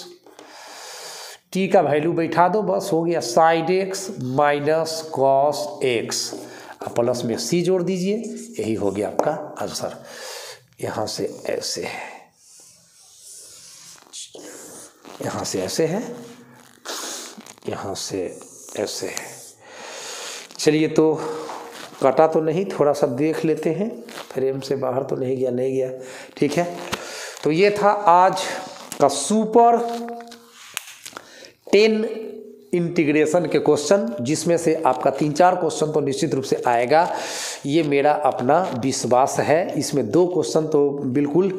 T का वैल्यू बैठा दो, बस हो गया, sine x minus cos x, plus में सी जोड़ दीजिए, यही हो गया आपका आंसर। यहाँ से ऐसे है, यहाँ से ऐसे है, यहाँ से ऐसे है। चलिए, तो कटा तो नहीं, थोड़ा सा देख लेते हैं, फ्रेम से बाहर तो नहीं गया, नहीं गया, ठीक है। तो ये था आज का सुपर 10 इंटीग्रेशन के क्वेश्चन, जिसमें से आपका 3-4 क्वेश्चन तो निश्चित रूप से आएगा, ये मेरा अपना विश्वास है। इसमें 2 क्वेश्चन तो बिल्कुल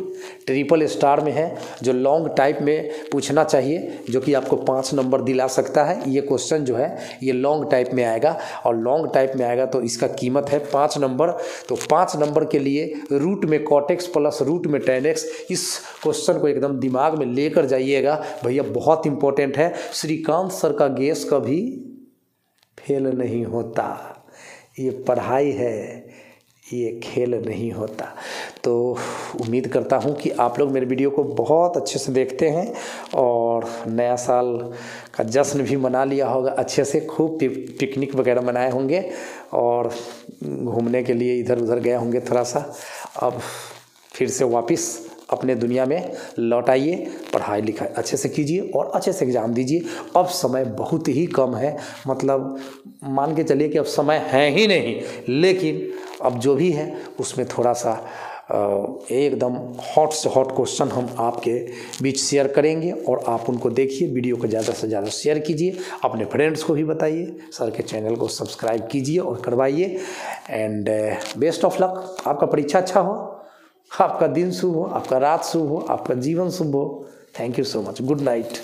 ट्रिपल स्टार में है, जो लॉन्ग टाइप में पूछना चाहिए, जो कि आपको 5 नंबर दिला सकता है। ये क्वेश्चन जो है ये लॉन्ग टाइप में आएगा, और लॉन्ग टाइप में आएगा तो इसका कीमत है 5 नंबर। तो 5 नंबर के लिए रूट में cot x प्लस रूट में tan x, इस क्वेश्चन को एकदम दिमाग में लेकर जाइएगा भैया, बहुत इंपॉर्टेंट है। श्रीकांत सर का गेस कभी फेल नहीं होता, ये पढ़ाई है, ये खेल नहीं होता। तो उम्मीद करता हूँ कि आप लोग मेरे वीडियो को बहुत अच्छे से देखते हैं, और नया साल का जश्न भी मना लिया होगा अच्छे से, खूब पिकनिक वगैरह मनाए होंगे, और घूमने के लिए इधर उधर गए होंगे थोड़ा सा। अब फिर से वापस अपने दुनिया में लौट आइए, पढ़ाई लिखाई अच्छे से कीजिए और अच्छे से एग्ज़ाम दीजिए। अब समय बहुत ही कम है, मतलब मान के चलिए कि अब समय है ही नहीं, लेकिन अब जो भी है उसमें थोड़ा सा एकदम हॉट से हॉट क्वेश्चन हम आपके बीच शेयर करेंगे, और आप उनको देखिए। वीडियो को ज़्यादा से ज़्यादा शेयर कीजिए, अपने फ्रेंड्स को भी बताइए, सर के चैनल को सब्सक्राइब कीजिए और करवाइए। एंड बेस्ट ऑफ लक, आपका परीक्षा अच्छा हो, आपका दिन शुभ हो, आपका रात शुभ हो, आपका जीवन शुभ हो। Thank you so much, good night.